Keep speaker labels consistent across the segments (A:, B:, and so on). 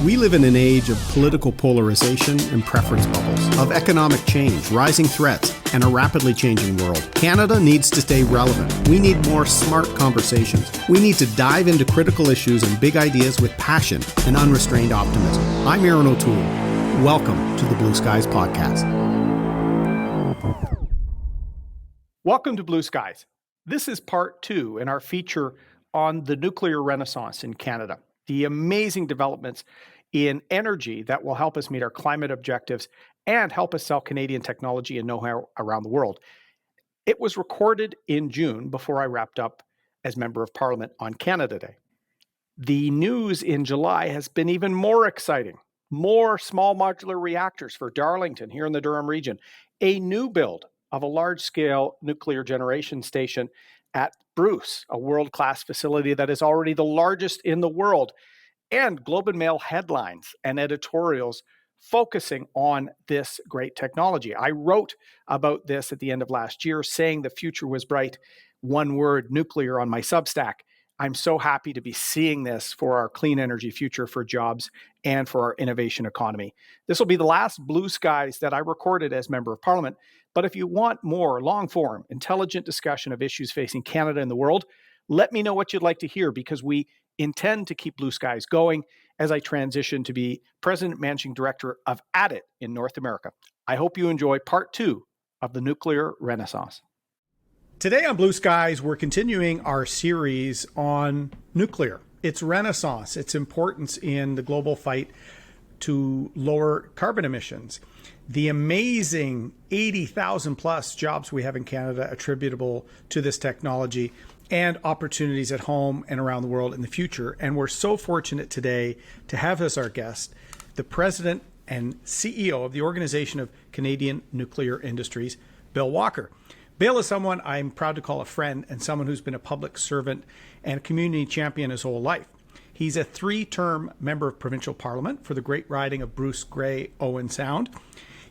A: We live in an age of political polarization and preference bubbles, of economic change, rising threats, and a rapidly changing world. Canada needs to stay relevant. We need more smart conversations. We need to dive into critical issues and big ideas with passion and unrestrained optimism. I'm Erin O'Toole. Welcome to the Blue Skies Podcast.
B: Welcome to Blue Skies. This is part 2 in our feature on the nuclear renaissance in Canada, the amazing developments in energy that will help us meet our climate objectives and help us sell Canadian technology and know-how around the world. It was recorded in June before I wrapped up as Member of Parliament on Canada Day. The news in July has been even more exciting. More small modular reactors for Darlington here in the Durham region, a new build of a large-scale nuclear generation station at Bruce, a world-class facility that is already the largest in the world, and Globe and Mail headlines and editorials focusing on this great technology. I wrote about this at the end of last year, saying the future was bright, one word, nuclear, on my Substack. I'm so happy to be seeing this for our clean energy future, for jobs, and for our innovation economy. This will be the last Blue Skies that I recorded as Member of Parliament, but if you want more long-form, intelligent discussion of issues facing Canada and the world, let me know what you'd like to hear, because we intend to keep Blue Skies going as I transition to be President and Managing Director of Addit in North America. I hope you enjoy part 2 of the nuclear renaissance.
A: Today on Blue Skies, we're continuing our series on nuclear, its renaissance, its importance in the global fight to lower carbon emissions, the amazing 80,000 plus jobs we have in Canada attributable to this technology, and opportunities at home and around the world in the future. And we're so fortunate today to have as our guest the President and CEO of the Organization of Canadian Nuclear Industries, Bill Walker. Bill is someone I'm proud to call a friend and someone who's been a public servant and a community champion his whole life. He's a 3-term member of provincial parliament for the great riding of Bruce Grey Owen Sound.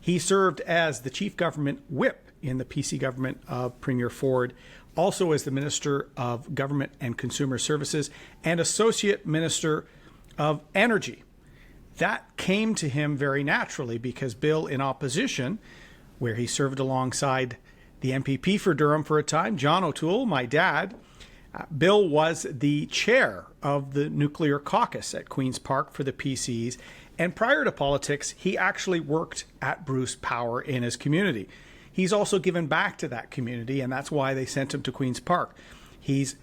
A: He served as the chief government whip in the PC government of Premier Ford, also as the Minister of Government and Consumer Services and Associate Minister of Energy. That came to him very naturally because Bill, in opposition, where he served alongside the MPP for Durham for a time, John O'Toole, my dad, Bill was the chair of the nuclear caucus at Queen's Park for the PCs. And prior to politics, he actually worked at Bruce Power in his community. He's also given back to that community, and that's why they sent him to Queen's Park. He's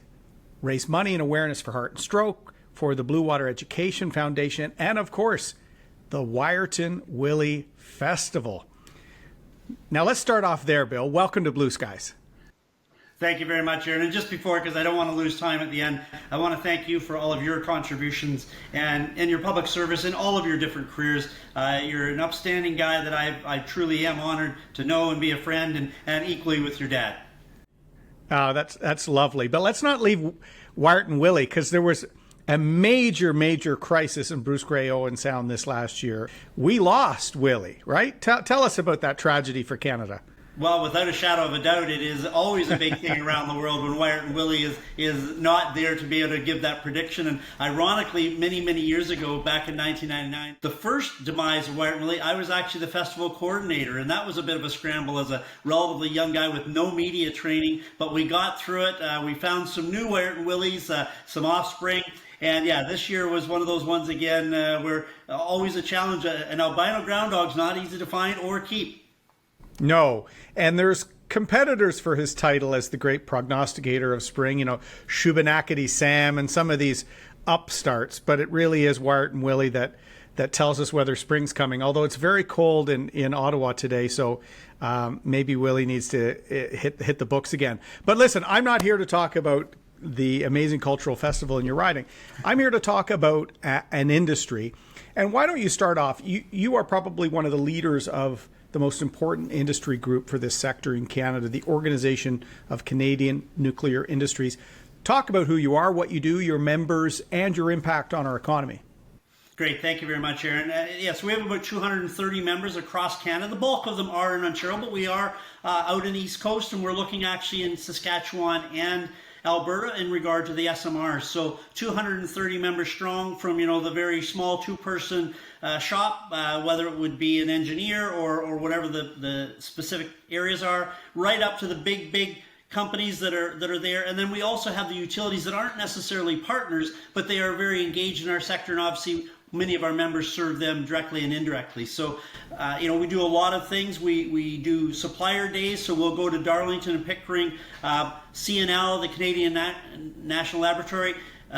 A: raised money and awareness for heart and stroke, for the Blue Water Education Foundation, and of course, the Wiarton Willie Festival. Now let's start off there, Bill. Welcome to Blue Skies.
C: Thank you very much, Erin. And just before, because I don't want to lose time at the end, I want to thank you for all of your contributions and your public service in all of your different careers. You're an upstanding guy that I truly am honored to know and be a friend, and equally with your dad.
A: That's lovely. But let's not leave Wiarton Willie, because there was a major crisis in Bruce Grey Owen Sound this last year. We lost Willie, right? Tell us about that tragedy for Canada.
C: Well, without a shadow of a doubt, it is always a big thing around the world when Wiarton Willie is not there to be able to give that prediction. And ironically, many years ago, back in 1999, the first demise of Wiarton Willie, I was actually the festival coordinator. And that was a bit of a scramble as a relatively young guy with no media training. But we got through it. We found some new Wiarton Willies, some offspring. And yeah, this year was one of those ones again where always a challenge. An albino ground dog's not easy to find or keep.
A: No, and there's competitors for his title as the great prognosticator of spring, Shubenacadie Sam and some of these upstarts, but it really is Wiarton Willie that tells us whether spring's coming, although it's very cold in Ottawa today, so maybe Willie needs to hit the books again. But listen, I'm not here to talk about the amazing cultural festival in your riding. I'm here to talk about an industry, and why don't you start off? You are probably one of the leaders of the most important industry group for this sector in Canada, the Organization of Canadian Nuclear Industries. Talk about who you are, what you do, your members, and your impact on our economy.
C: Great. Thank you very much, Erin. Yes, we have about 230 members across Canada. The bulk of them are in Ontario, but we are out in the East Coast, and we're looking actually in Saskatchewan and Alberta in regard to the SMRs. So 230 members strong, from the very small two-person shop, whether it would be an engineer or whatever the specific areas are, right up to the big companies that are there. And then we also have the utilities that aren't necessarily partners, but they are very engaged in our sector, and obviously many of our members serve them directly and indirectly. So, we do a lot of things. We do supplier days, so we'll go to Darlington and Pickering, CNL, the Canadian National Laboratory,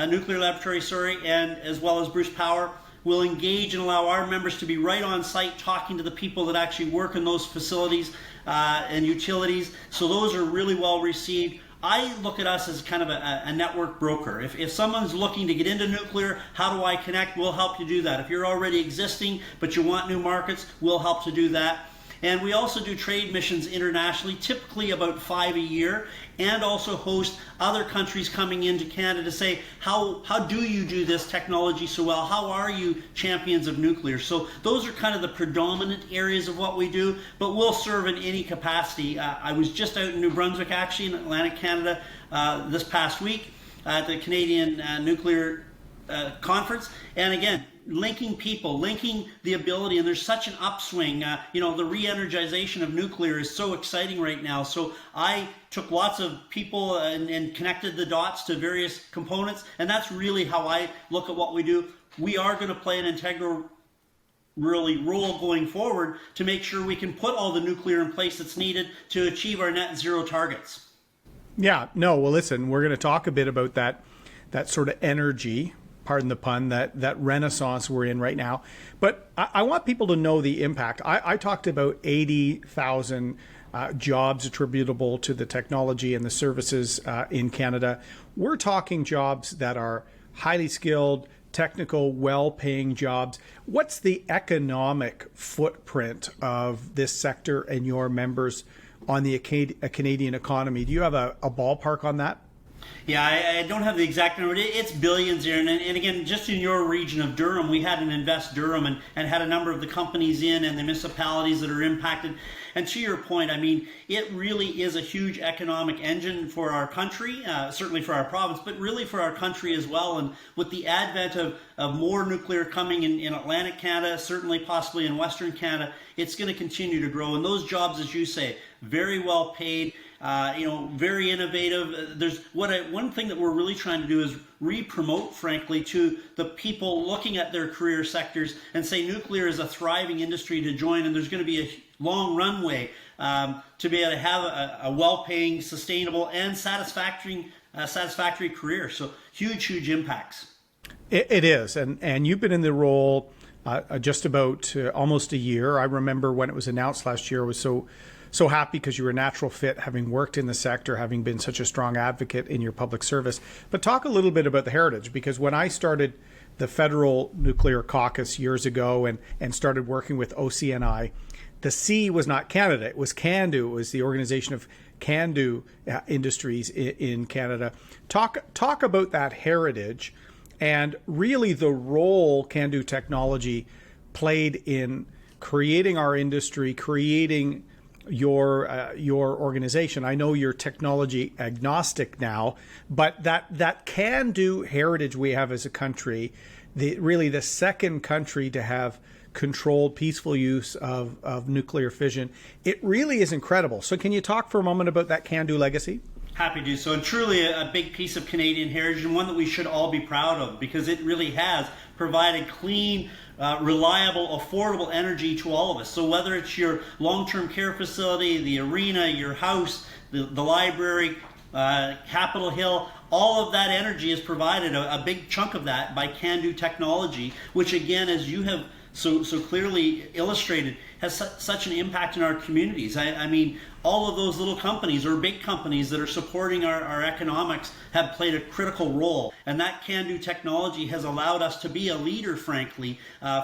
C: Nuclear Laboratory, and as well as Bruce Power. We'll engage and allow our members to be right on site talking to the people that actually work in those facilities and utilities. So those are really well received. I look at us as kind of a network broker. If someone's looking to get into nuclear, how do I connect? We'll help you do that. If you're already existing but you want new markets, we'll help to do that. And we also do trade missions internationally, typically about 5 a year, and also host other countries coming into Canada to say, how do you do this technology so well? How are you champions of nuclear? So those are kind of the predominant areas of what we do, but we'll serve in any capacity. I was just out in New Brunswick, actually, in Atlantic Canada this past week at the Canadian Nuclear Conference. And again, linking people, linking the ability, and there's such an upswing. The re-energization of nuclear is so exciting right now. So I took lots of people and connected the dots to various components, and that's really how I look at what we do. We are going to play an integral role going forward to make sure we can put all the nuclear in place that's needed to achieve our net zero targets.
A: Yeah, no, well, listen, we're going to talk a bit about that sort of energy, pardon the pun, that renaissance we're in right now. But I want people to know the impact. I talked about 80,000 jobs attributable to the technology and the services in Canada. We're talking jobs that are highly skilled, technical, well-paying jobs. What's the economic footprint of this sector and your members on the Canadian economy? Do you have a ballpark on that?
C: Yeah, I don't have the exact number. It's billions here. And again, just in your region of Durham, we had an Invest Durham and had a number of the companies in and the municipalities that are impacted. And to your point, it really is a huge economic engine for our country, certainly for our province, but really for our country as well. And with the advent of more nuclear coming in Atlantic Canada, certainly possibly in Western Canada, it's going to continue to grow. And those jobs, as you say, very well paid. Very innovative. One thing that we're really trying to do is re-promote, frankly, to the people looking at their career sectors and say nuclear is a thriving industry to join, and there's going to be a long runway to be able to have a well-paying, sustainable, and satisfactory career. So huge impacts.
A: It is, and you've been in the role just about almost a year. I remember when it was announced last year, I was so happy because you were a natural fit, having worked in the sector, having been such a strong advocate in your public service. But talk a little bit about the heritage, because when I started the Federal Nuclear Caucus years ago and started working with OCNI, the C was not Canada, it was CANDU. It was the organization of CANDU industries in Canada. Talk about that heritage and really the role CANDU technology played in creating our industry, creating your organization. I know you're technology agnostic now, but that can-do heritage we have as a country, really the second country to have controlled, peaceful use of nuclear fission, it really is incredible. So can you talk for a moment about that can-do legacy?
C: Happy to. So truly a big piece of Canadian heritage, and one that we should all be proud of, because it really has provided clean, reliable, affordable energy to all of us. So whether it's your long-term care facility, the arena, your house, the library, Capitol Hill, all of that energy is provided, a big chunk of that, by CANDU technology, which again, as you have so clearly illustrated, has such an impact in our communities. I mean, all of those little companies or big companies that are supporting our economics have played a critical role. And that CANDU technology has allowed us to be a leader, frankly,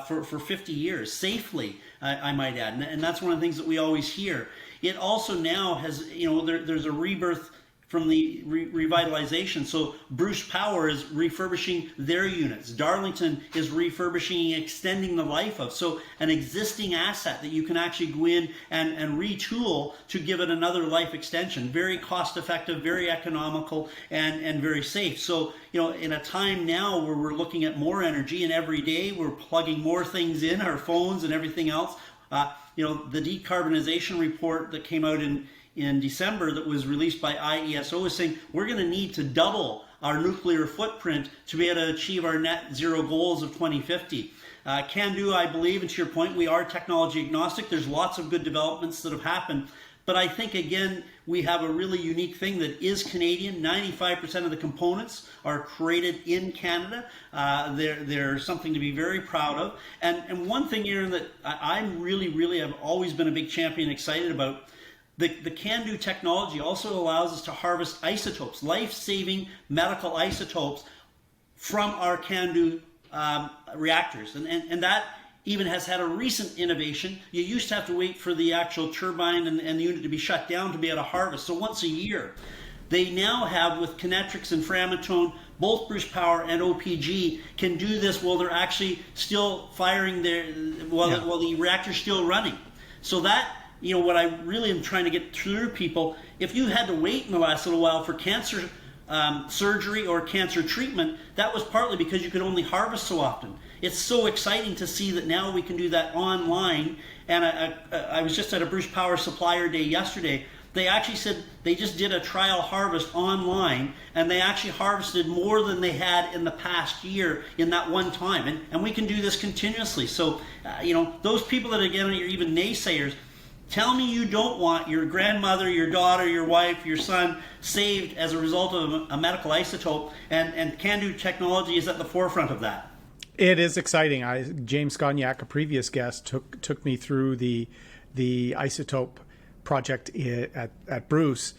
C: for 50 years, safely, I might add. And that's one of the things that we always hear. It also now has, there's a rebirth from the revitalization. So Bruce Power is refurbishing their units. Darlington is refurbishing and extending the life of. So an existing asset that you can actually go in and retool to give it another life extension. Very cost effective, very economical, and very safe. So, in a time now where we're looking at more energy, and every day we're plugging more things in, our phones and everything else, the decarbonization report that came out in December that was released by IESO is saying we're going to need to double our nuclear footprint to be able to achieve our net zero goals of 2050. CANDU, I believe, and to your point, we are technology agnostic. There's lots of good developments that have happened. But I think, again, we have a really unique thing that is Canadian. 95% of the components are created in Canada. They're something to be very proud of. And one thing, Erin, that I'm really have always been a big champion, excited about, the CANDU technology also allows us to harvest isotopes, life-saving medical isotopes from our CANDU reactors. And that even has had a recent innovation. You used to have to wait for the actual turbine and the unit to be shut down to be able to harvest. So once a year, they now have, with Kinetrix and Framatome, both Bruce Power and OPG can do this while they're actually still firing while the reactor's still running. So that, what I really am trying to get through to people, if you had to wait in the last little while for cancer surgery or cancer treatment, that was partly because you could only harvest so often. It's so exciting to see that now we can do that online. And I was just at a Bruce Power Supplier Day yesterday. They actually said they just did a trial harvest online, and they actually harvested more than they had in the past year in that one time. And we can do this continuously. So, those people that, again, are even naysayers, tell me you don't want your grandmother, your daughter, your wife, your son saved as a result of a medical isotope, and CANDU technology is at the forefront of that.
A: It is exciting. James Scognac, a previous guest, took me through the isotope project at Bruce,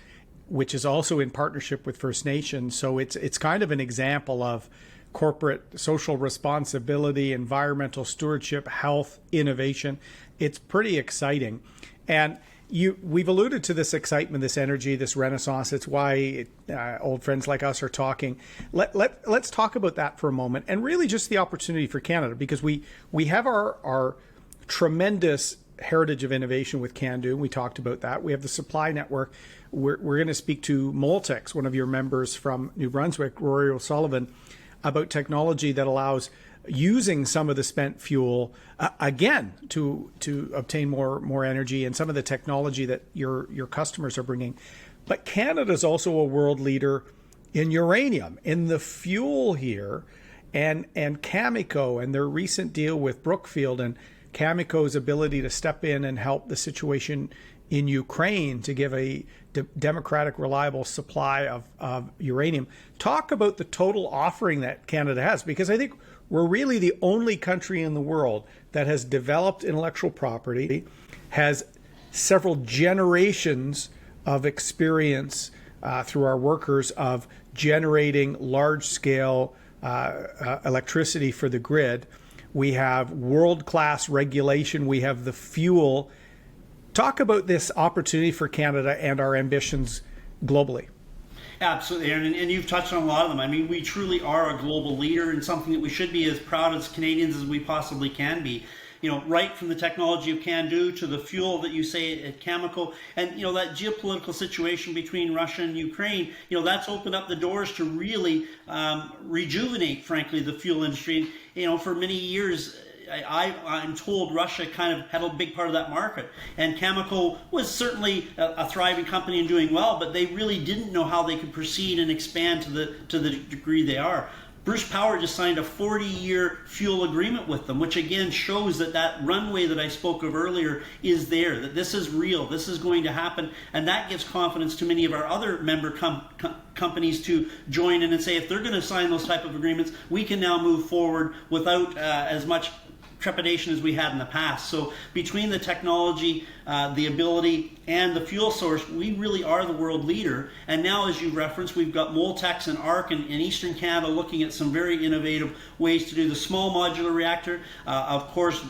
A: which is also in partnership with First Nations. So it's kind of an example of corporate social responsibility, environmental stewardship, health, innovation. It's pretty exciting. And we've alluded to this excitement, this energy, this renaissance. It's why old friends like us are talking. Let's talk about that for a moment, and really just the opportunity for Canada, because we have our tremendous heritage of innovation with CANDU, and we talked about that. We have the supply network. We're going to speak to Moltex, one of your members from New Brunswick, Rory O'Sullivan, about technology that allows using some of the spent fuel again to obtain more energy, and some of the technology that your customers are bringing. But Canada is also a world leader in uranium, in the fuel here, and Cameco and their recent deal with Brookfield, and Cameco's ability to step in and help the situation in Ukraine to give a democratic, reliable supply of uranium. Talk about the total offering that Canada has, because I think we're really the only country in the world that has developed intellectual property, has several generations of experience through our workers of generating large-scale electricity for the grid. We have world-class regulation. We have the fuel. Talk about this opportunity for Canada and our ambitions globally.
C: Absolutely, Erin, and you've touched on a lot of them. I mean, we truly are a global leader, and something that we should be as proud as Canadians as we possibly can be. Right from the technology of CANDU to the fuel that you say at Cameco, and that geopolitical situation between Russia and Ukraine, that's opened up the doors to really rejuvenate, frankly, the fuel industry. For many years, I'm told Russia kind of had a big part of that market, and Cameco was certainly a thriving company and doing well, but they really didn't know how they could proceed and expand to the degree they are. Bruce Power just signed a 40-year fuel agreement with them, which again shows that runway that I spoke of earlier is there, that this is real, this is going to happen, and that gives confidence to many of our other member companies to join in and say, if they're going to sign those type of agreements, we can now move forward without as much trepidation as we had in the past. So between the technology, the ability, and the fuel source, we really are the world leader. And now, as you referenced, we've got Moltex and ARC in Eastern Canada looking at some very innovative ways to do the small modular reactor. Of course,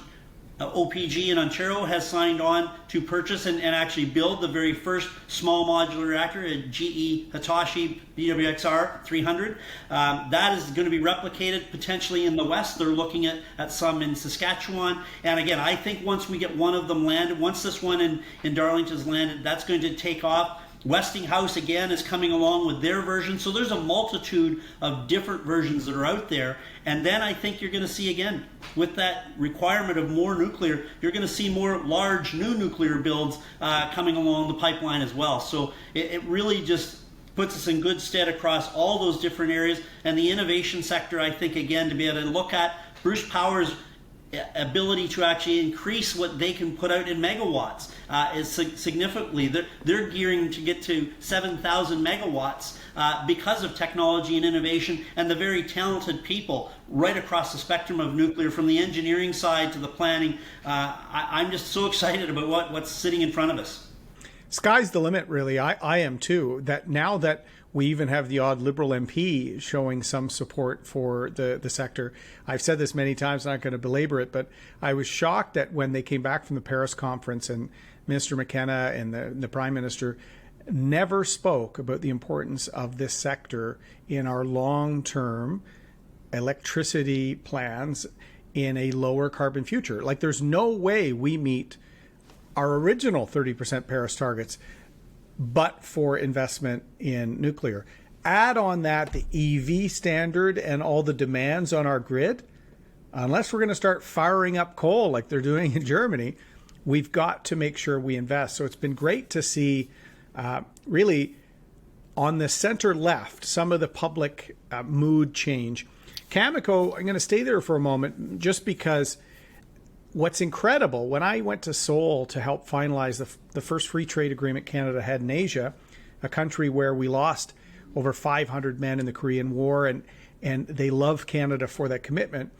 C: OPG in Ontario has signed on to purchase and actually build the very first small modular reactor, a GE Hitachi BWXR 300. That is going to be replicated potentially in the West. They're looking at some in Saskatchewan. And again, I think once we get one of them landed, once this one in Darlington is landed, that's going to take off. Westinghouse again is coming along with their version. So there's a multitude of different versions that are out there. And then I think you're going to see again, with that requirement of more nuclear, you're going to see more large new nuclear builds coming along the pipeline as well. So it really just puts us in good stead across all those different areas. And the innovation sector, I think, again, to be able to look at Bruce Power's ability to actually increase what they can put out in megawatts is significantly. They're gearing to get to 7,000 megawatts because of technology and innovation and the very talented people right across the spectrum of nuclear, from the engineering side to the planning. I'm just so excited about what's sitting in front of us.
A: Sky's the limit, really. I am too. That now that we even have the odd Liberal MP showing some support for the sector. I've said this many times, I'm not going to belabor it, but I was shocked that when they came back from the Paris conference and Minister McKenna and the Prime Minister never spoke about the importance of this sector in our long-term electricity plans in a lower carbon future. Like, there's no way we meet our original 30% Paris targets but for investment in nuclear. Add on that the EV standard and all the demands on our grid. Unless we're going to start firing up coal like they're doing in Germany, we've got to make sure we invest. So it's been great to see really on the center left some of the public mood change. Cameco, I'm going to stay there for a moment just because what's incredible, when I went to Seoul to help finalize the first free trade agreement Canada had in Asia, a country where we lost over 500 men in the Korean War, and they love Canada for that commitment,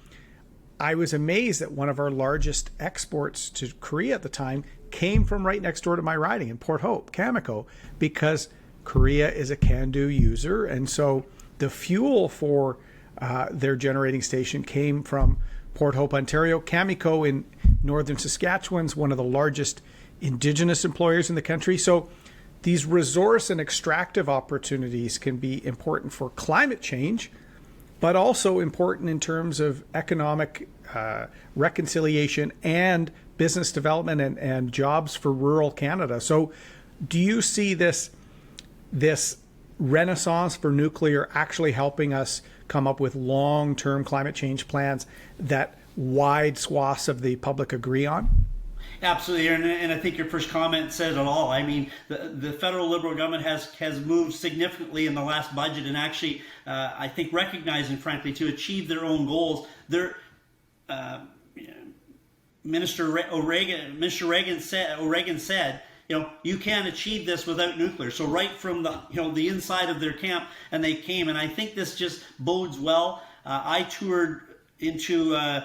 A: I was amazed that one of our largest exports to Korea at the time came from right next door to my riding in Port Hope, Cameco, because Korea is a can-do user. And so the fuel for their generating station came from Port Hope, Ontario. Cameco in northern Saskatchewan is one of the largest Indigenous employers in the country. So these resource and extractive opportunities can be important for climate change, but also important in terms of economic reconciliation and business development and jobs for rural Canada. So do you see this renaissance for nuclear actually helping us come up with long-term climate change plans that wide swaths of the public agree on?
C: Absolutely, and I think your first comment said it all. I mean, the federal Liberal government has moved significantly in the last budget, and actually, I think recognizing, frankly, to achieve their own goals. Their Minister O'Regan said, you can't achieve this without nuclear. So right from the inside of their camp, and they came, and I think this just bodes well. I toured into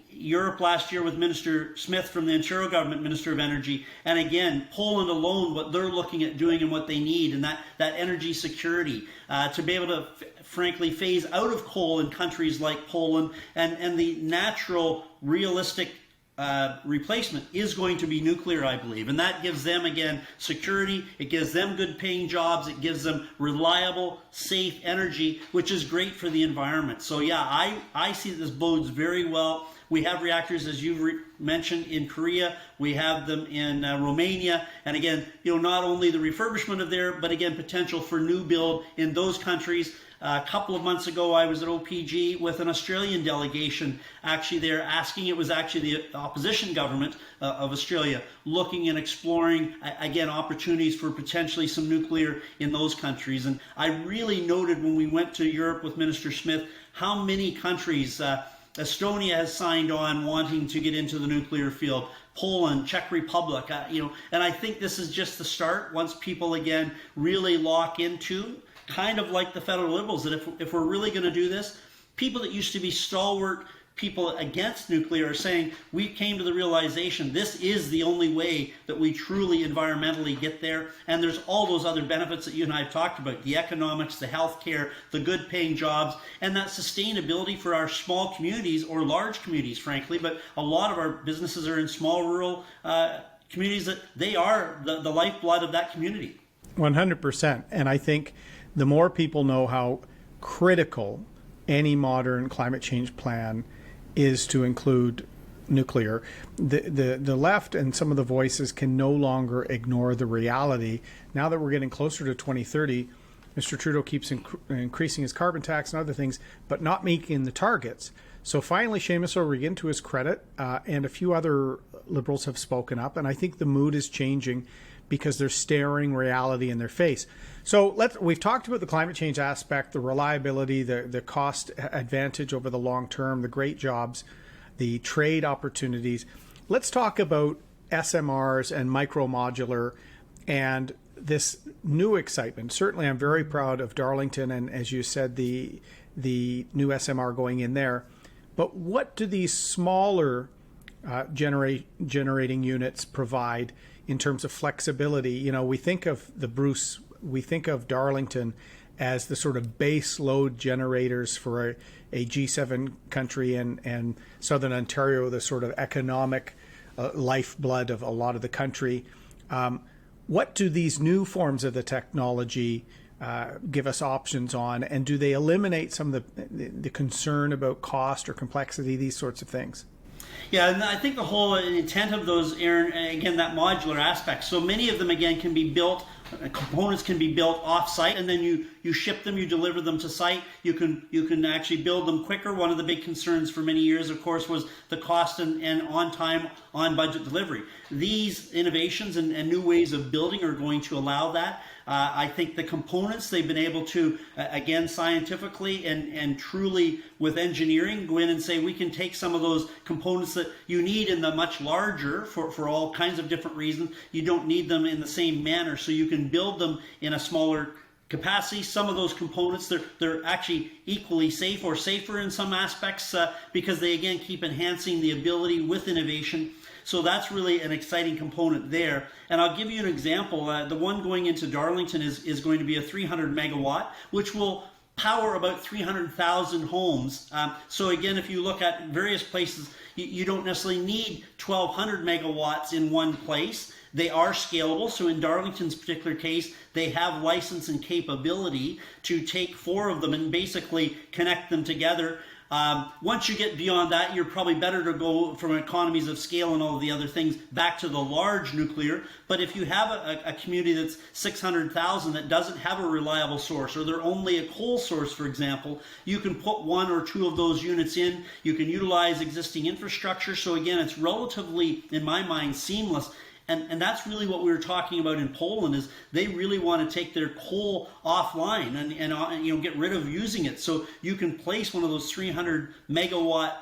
C: Europe last year with Minister Smith from the Ontario government, Minister of Energy, and again, Poland alone, what they're looking at doing and what they need, and that energy security to be able to, frankly, phase out of coal in countries like Poland, and the natural, realistic replacement is going to be nuclear, I believe. And that gives them, again, security. It gives them good paying jobs. It gives them reliable, safe energy, which is great for the environment. So yeah, I see that this bodes very well. We have reactors, as you mentioned, in Korea. We have them in Romania. And again, not only the refurbishment of there, but again, potential for new build in those countries. A couple of months ago, I was at OPG with an Australian delegation actually there asking, it was actually the opposition government of Australia, looking and exploring, again, opportunities for potentially some nuclear in those countries. And I really noted when we went to Europe with Minister Smith, how many countries, Estonia has signed on wanting to get into the nuclear field, Poland, Czech Republic, and I think this is just the start. Once people, again, really lock into, kind of like the federal Liberals, that if we're really going to do this, people that used to be stalwart people against nuclear are saying we came to the realization this is the only way that we truly environmentally get there. And there's all those other benefits that you and I have talked about, the economics, the healthcare, the good paying jobs, and that sustainability for our small communities or large communities, frankly. But a lot of our businesses are in small rural communities that they are the lifeblood of that community.
A: 100%. And I think the more people know how critical any modern climate change plan is to include nuclear, the left and some of the voices can no longer ignore the reality. Now that we're getting closer to 2030, Mr. Trudeau keeps increasing his carbon tax and other things, but not making the targets. So finally, Seamus O'Regan, to his credit, and a few other Liberals have spoken up, and I think the mood is changing because they're staring reality in their face. So we've talked about the climate change aspect, the reliability, the cost advantage over the long term, the great jobs, the trade opportunities. Let's talk about SMRs and micromodular and this new excitement. Certainly, I'm very proud of Darlington and, as you said, the new SMR going in there. But what do these smaller generating units provide in terms of flexibility? You know, we think of we think of Darlington as the sort of base load generators for a G7 country and Southern Ontario, the sort of economic lifeblood of a lot of the country. What do these new forms of the technology give us options on, and do they eliminate some of the concern about cost or complexity, these sorts of things?
C: Yeah, and I think the whole intent of those, Erin, again, that modular aspect. So many of them, again, can be built, components can be built off-site, and then you ship them, you deliver them to site. You can actually build them quicker. One of the big concerns for many years, of course, was the cost and on-time, on-budget delivery. These innovations and new ways of building are going to allow that. I think the components, they've been able to, again, scientifically and truly with engineering, go in and say we can take some of those components that you need in the much larger, for all kinds of different reasons. You don't need them in the same manner, so you can build them in a smaller capacity. Some of those components, they're actually equally safe or safer in some aspects because they, again, keep enhancing the ability with innovation. So that's really an exciting component there. And I'll give you an example. The one going into Darlington is going to be a 300 megawatt, which will power about 300,000 homes. So again, if you look at various places, you don't necessarily need 1,200 megawatts in one place. They are scalable. So in Darlington's particular case, they have license and capability to take 4 of them and basically connect them together. Once you get beyond that, you're probably better to go from economies of scale and all of the other things back to the large nuclear. But if you have a community that's 600,000 that doesn't have a reliable source, or they're only a coal source, for example, you can put 1 or 2 of those units in. You can utilize existing infrastructure. So again, it's relatively, in my mind, seamless. And that's really what we were talking about in Poland, is they really want to take their coal offline and get rid of using it. So you can place one of those 300 megawatt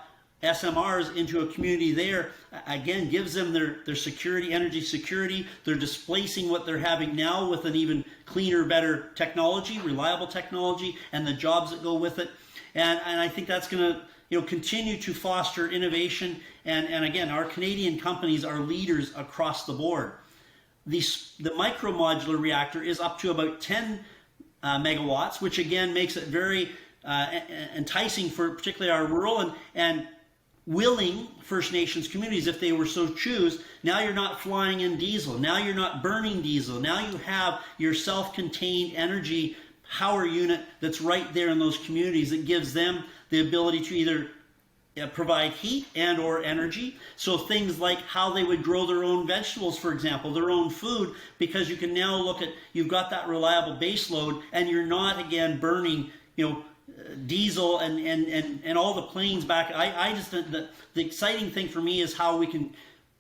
C: SMRs into a community there. Again, gives them their security, energy security. They're displacing what they're having now with an even cleaner, better technology, reliable technology, and the jobs that go with it. And I think that's going to continue to foster innovation. And again, our Canadian companies are leaders across the board. The micromodular reactor is up to about 10 megawatts, which again makes it very enticing for particularly our rural and willing First Nations communities, if they were so choose. Now you're not flying in diesel. Now you're not burning diesel. Now you have your self-contained energy power unit that's right there in those communities that gives them the ability to either provide heat and or energy. So things like how they would grow their own vegetables, for example, their own food, because you can now look at, you've got that reliable base load and you're not, again, burning, diesel and all the planes back. I just think that the exciting thing for me is how we can,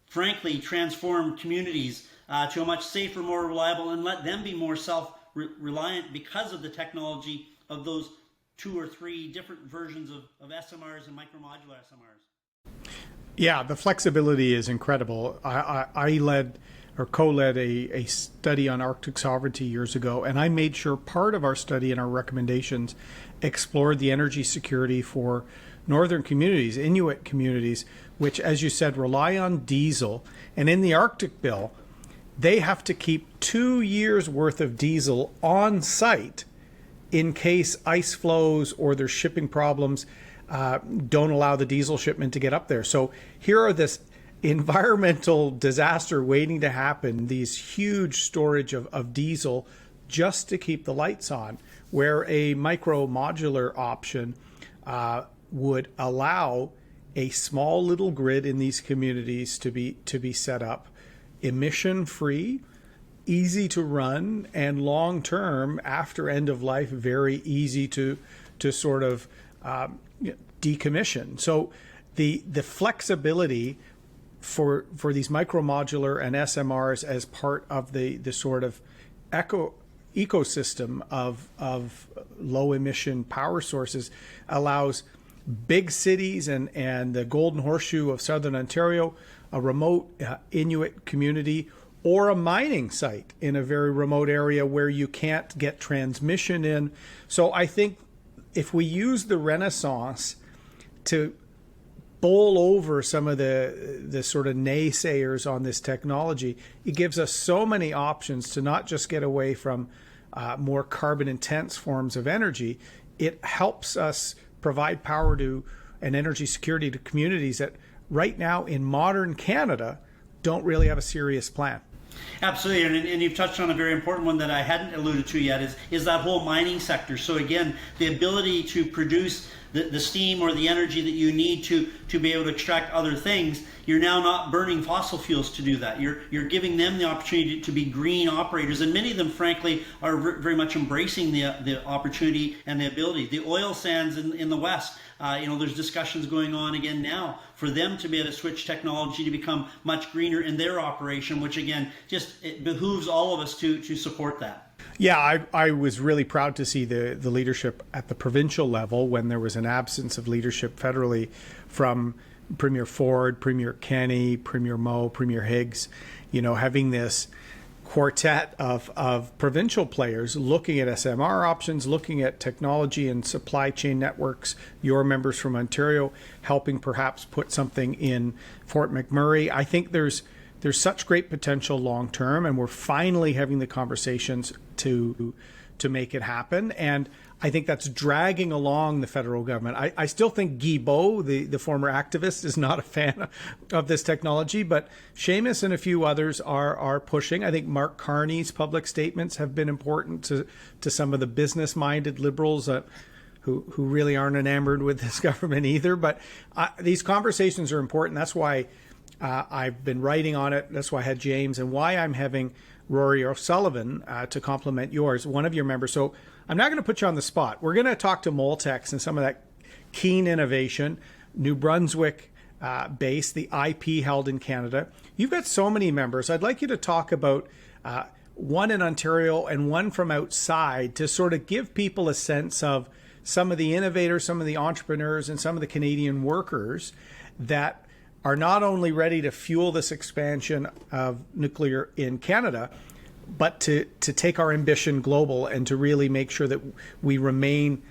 C: frankly, transform communities to a much safer, more reliable, and let them be more self-reliant because of the technology of those 2 or 3 different versions of SMRs and micromodular SMRs.
A: Yeah, the flexibility is incredible. I led or co-led a study on Arctic sovereignty years ago, and I made sure part of our study and our recommendations explored the energy security for northern communities, Inuit communities, which, as you said, rely on diesel. And in the Arctic bill, they have to keep 2 years worth of diesel on site in case ice flows or there's shipping problems don't allow the diesel shipment to get up there. So here are this environmental disaster waiting to happen, these huge storage of diesel just to keep the lights on, where a micro modular option would allow a small little grid in these communities to be set up, emission free, easy to run, and long term, after end of life, very easy to sort of decommission. So the flexibility for these micro modular and SMRs as part of the sort of ecosystem of low emission power sources allows big cities and the Golden Horseshoe of Southern Ontario, a remote Inuit community, or a mining site in a very remote area where you can't get transmission in. So I think if we use the Renaissance to bowl over some of the sort of naysayers on this technology, it gives us so many options to not just get away from more carbon intense forms of energy. It helps us provide power to and energy security to communities that right now in modern Canada don't really have a serious plan.
C: Absolutely, and you've touched on a very important one that I hadn't alluded to yet, is that whole mining sector. So again, the ability to produce the steam or the energy that you need to be able to extract other things, you're now not burning fossil fuels to do that. You're giving them the opportunity to be green operators, and many of them, frankly, are very much embracing the opportunity and the ability. The oil sands in the West, there's discussions going on again now for them to be able to switch technology to become much greener in their operation, which again, just it behooves all of us to support that.
A: Yeah, I was really proud to see the leadership at the provincial level when there was an absence of leadership federally from Premier Ford, Premier Kenney, Premier Moe, Premier Higgs, having this quartet of provincial players looking at SMR options, looking at technology and supply chain networks, your members from Ontario helping perhaps put something in Fort McMurray. I think there's such great potential long term, and we're finally having the conversations to make it happen. And I think that's dragging along the federal government. I still think Guy Beau, the former activist, is not a fan of this technology, but Seamus and a few others are pushing. I think Mark Carney's public statements have been important to some of the business-minded liberals who really aren't enamored with this government either. But these conversations are important. That's why I've been writing on it. That's why I had James, and why I'm having Rory O'Sullivan to complement yours, one of your members. So I'm not going to put you on the spot. We're going to talk to Moltex and some of that keen innovation, New Brunswick base, the IP held in Canada. You've got so many members. I'd like you to talk about one in Ontario and one from outside to sort of give people a sense of some of the innovators, some of the entrepreneurs, and some of the Canadian workers that are not only ready to fuel this expansion of nuclear in Canada, but to take our ambition global and to really make sure that we remain,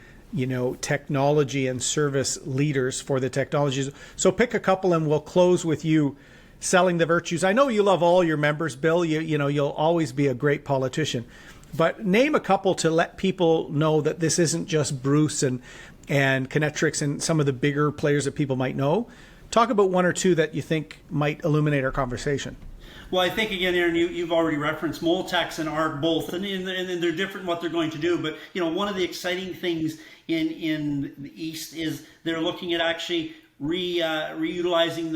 A: technology and service leaders for the technologies. So pick a couple and we'll close with you selling the virtues. I know you love all your members, Bill. You'll always be a great politician. But name a couple to let people know that this isn't just Bruce and Kinetrix and some of the bigger players that people might know. Talk about one or two that you think might illuminate our conversation.
C: Well, I think, again, Erin, you've already referenced Moltex and ARC both, and they're different in what they're going to do. But, one of the exciting things in the East is they're looking at actually reutilizing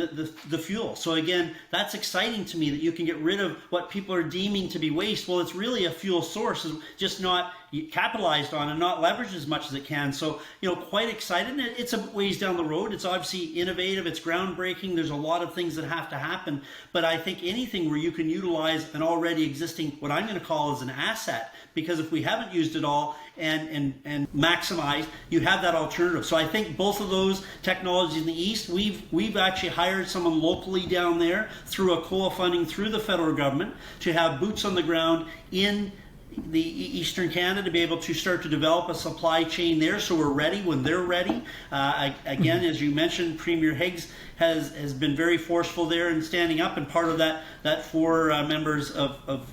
C: the fuel. So again, that's exciting to me that you can get rid of what people are deeming to be waste. Well, it's really a fuel source, it's just not capitalized on and not leveraged as much as it can. So, quite excited. It's a ways down the road. It's obviously innovative. It's groundbreaking. There's a lot of things that have to happen. But I think anything where you can utilize an already existing, what I'm going to call as an asset, because if we haven't used it all and maximized, you have that alternative. So I think both of those technologies in the East, we've actually hired someone locally down there through a COLA funding through the federal government to have boots on the ground in Eastern Canada to be able to start to develop a supply chain there, so we're ready when they're ready. Again, as you mentioned, Premier Higgs has been very forceful there in standing up, and part of that 4 members of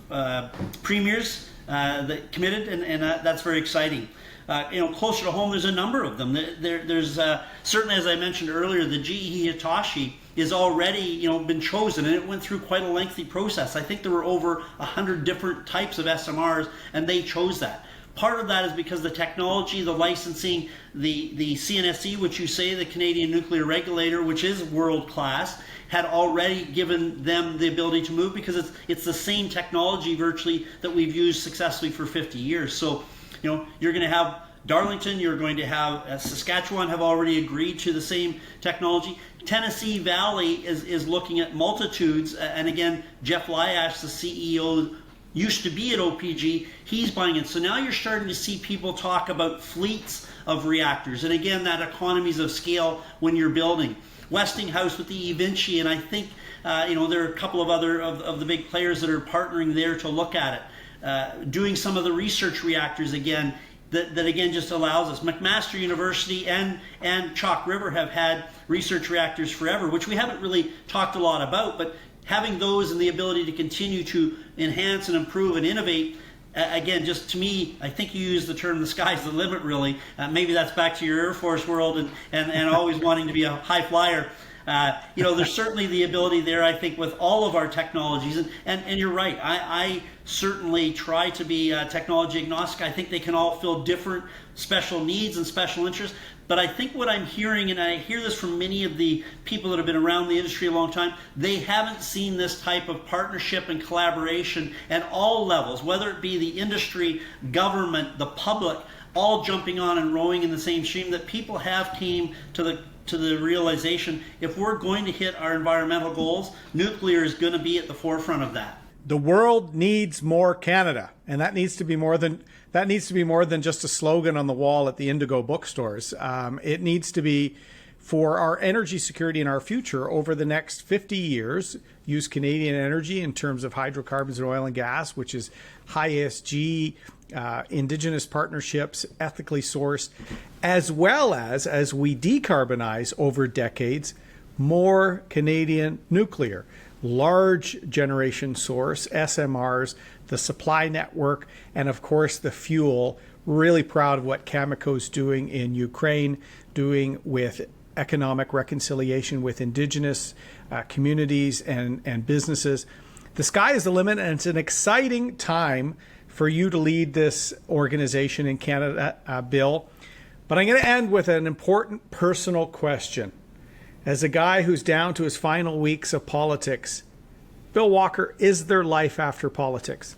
C: premiers that committed, and that's very exciting. Closer to home, there's a number of them. There's certainly, as I mentioned earlier, the GE Hitachi is already been chosen, and it went through quite a lengthy process. I think there were over 100 different types of SMRs, and they chose that. Part of that is because the technology, the licensing, the CNSC, which you say, the Canadian Nuclear Regulator, which is world class, had already given them the ability to move, because it's the same technology virtually that we've used successfully for 50 years. So you're going to have Darlington, you're going to have Saskatchewan have already agreed to the same technology. Tennessee Valley is looking at multitudes, and again, Jeff Lyash, the CEO, used to be at OPG, he's buying it. So now you're starting to see people talk about fleets of reactors, and again, that economies of scale when you're building. Westinghouse with the eVinci, and I think there are a couple of other of the big players that are partnering there to look at it. Doing some of the research reactors again, that again just allows us. McMaster University and Chalk River have had research reactors forever, which we haven't really talked a lot about, but having those and the ability to continue to enhance and improve and innovate, again, just to me, I think you used the term the sky's the limit, really. Maybe that's back to your Air Force world and always wanting to be a high flyer. There's certainly the ability there, I think, with all of our technologies. And you're right. I certainly try to be technology agnostic. I think they can all fill different special needs and special interests. But I think what I'm hearing, and I hear this from many of the people that have been around the industry a long time, they haven't seen this type of partnership and collaboration at all levels, whether it be the industry, government, the public, all jumping on and rowing in the same stream, that people have came to the realization, if we're going to hit our environmental goals, nuclear is going to be at the forefront of that.
A: The world needs more Canada, and that needs to be more than just a slogan on the wall at the Indigo bookstores. It needs to be for our energy security and our future over the next 50 years. Use Canadian energy in terms of hydrocarbons and oil and gas, which is high ESG, Indigenous partnerships, ethically sourced, as well as we decarbonize over decades, more Canadian nuclear. Large generation source, SMRs, the supply network, and of course the fuel. Really proud of what Cameco's doing in Ukraine, doing with economic reconciliation with Indigenous communities and businesses. The sky is the limit, and it's an exciting time for you to lead this organization in Canada, Bill. But I'm going to end with an important personal question. As a guy who's down to his final weeks of politics, Bill Walker, is there life after politics?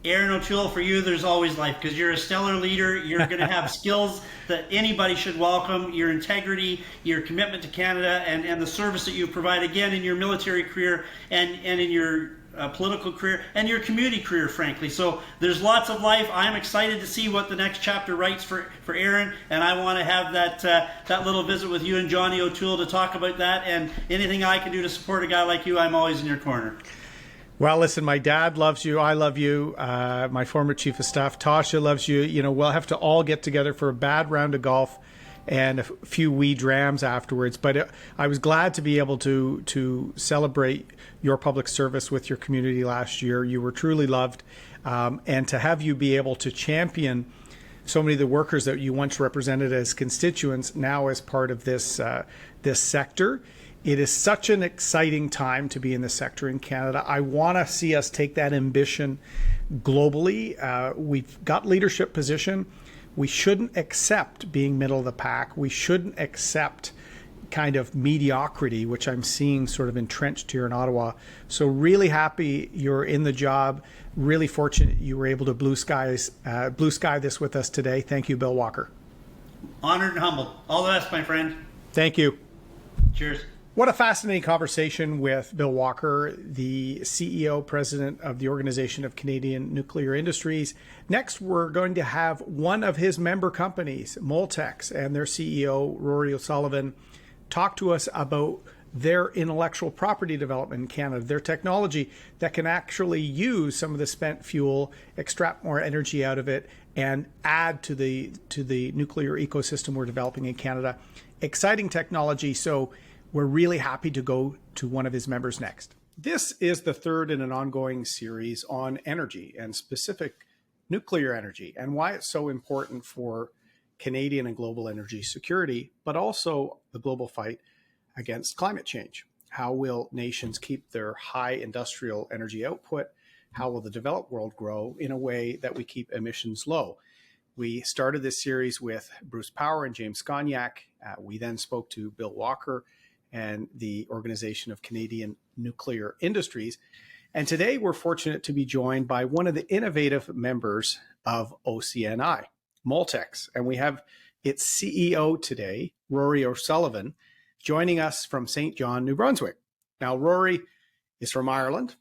C: Erin O'Toole, for you, there's always life, because you're a stellar leader. You're going to have skills that anybody should welcome. Your integrity, your commitment to Canada, and the service that you provide, again, in your military career and in your political career and your community career, frankly. So there's lots of life. I'm excited to see what the next chapter writes for Erin, and I want to have that little visit with you and Johnny O'Toole to talk about that, and anything I can do to support a guy like you, I'm always in your corner.
A: Well, listen, my dad loves you. I love you. My former chief of staff, Tasha, loves you. We'll have to all get together for a bad round of golf and a few wee drams afterwards. But I was glad to be able to celebrate your public service with your community last year. You were truly loved. And to have you be able to champion so many of the workers that you once represented as constituents now as part of this sector. It is such an exciting time to be in the sector in Canada. I want to see us take that ambition globally. We've got leadership position. We shouldn't accept being middle of the pack. We shouldn't accept kind of mediocrity, which I'm seeing sort of entrenched here in Ottawa. So really happy you're in the job. Really fortunate you were able to blue sky this with us today. Thank you, Bill Walker.
C: Honored and humbled. All the best, my friend.
A: Thank you.
C: Cheers.
A: What a fascinating conversation with Bill Walker, the CEO, President of the Organization of Canadian Nuclear Industries. Next, we're going to have one of his member companies, Moltex, and their CEO, Rory O'Sullivan, talk to us about their intellectual property development in Canada, their technology that can actually use some of the spent fuel, extract more energy out of it, and add to the nuclear ecosystem we're developing in Canada. Exciting technology, so we're really happy to go to one of his members next. This is the third in an ongoing series on energy and specific nuclear energy and why it's so important for Canadian and global energy security, but also the global fight against climate change. How will nations keep their high industrial energy output? How will the developed world grow in a way that we keep emissions low? We started this series with Bruce Power and James Sconiac. We then spoke to Bill Walker and the Organization of Canadian Nuclear Industries. And today we're fortunate to be joined by one of the innovative members of OCNI, Moltex. And we have its CEO today, Rory O'Sullivan, joining us from St. John, New Brunswick. Now, Rory is from Ireland.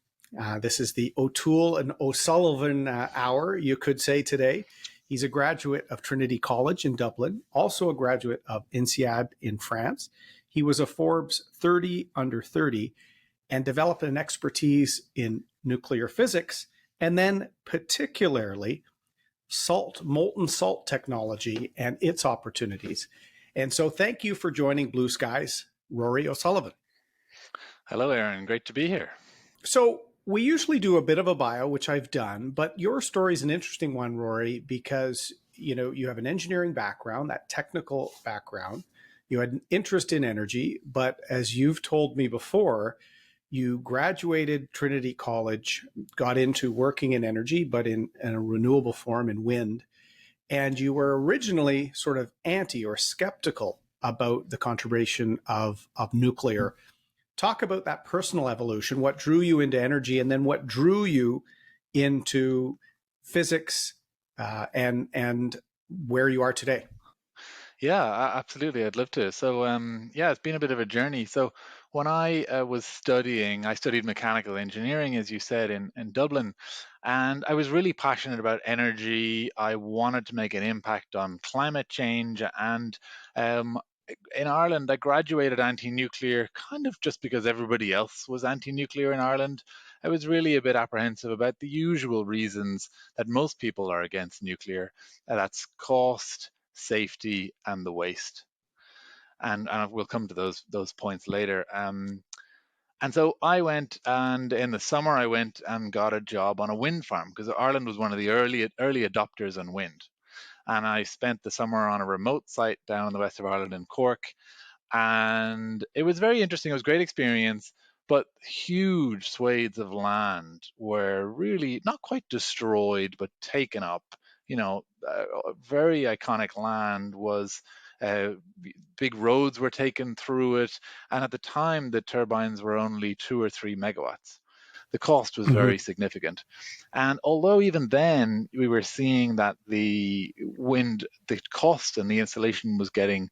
A: This is the O'Toole and O'Sullivan hour, you could say today. He's a graduate of Trinity College in Dublin, also a graduate of INSEAD in France. He was a Forbes 30 under 30 and developed an expertise in nuclear physics, and then particularly molten salt technology and its opportunities. And so thank you for joining Blue Skies, Rory O'Sullivan.
D: Hello, Erin. Great to be here.
A: So we usually do a bit of a bio, which I've done, but your story is an interesting one, Rory, because you have an engineering background, that technical background. You had an interest in energy, but as you've told me before, you graduated Trinity College, got into working in energy, but in a renewable form in wind. And you were originally sort of anti or skeptical about the contribution of nuclear. Talk about that personal evolution, what drew you into energy, and then what drew you into physics and where you are today.
D: Yeah, absolutely. I'd love to. So, it's been a bit of a journey. So when I was studying, I studied mechanical engineering, as you said, in Dublin. And I was really passionate about energy. I wanted to make an impact on climate change. And in Ireland, I graduated anti-nuclear kind of just because everybody else was anti-nuclear in Ireland. I was really a bit apprehensive about the usual reasons that most people are against nuclear. That's cost, safety, and the waste. And we'll come to those points later. And so I went, and in the summer I went and got a job on a wind farm because Ireland was one of the early adopters on wind. And I spent the summer on a remote site down in the west of Ireland in Cork. And it was very interesting. It was a great experience, but huge swathes of land were really not quite destroyed, but taken up. Very iconic land was big roads were taken through it. And at the time, the turbines were only 2 or 3 megawatts. The cost was very significant. And although even then we were seeing that the cost and the installation was the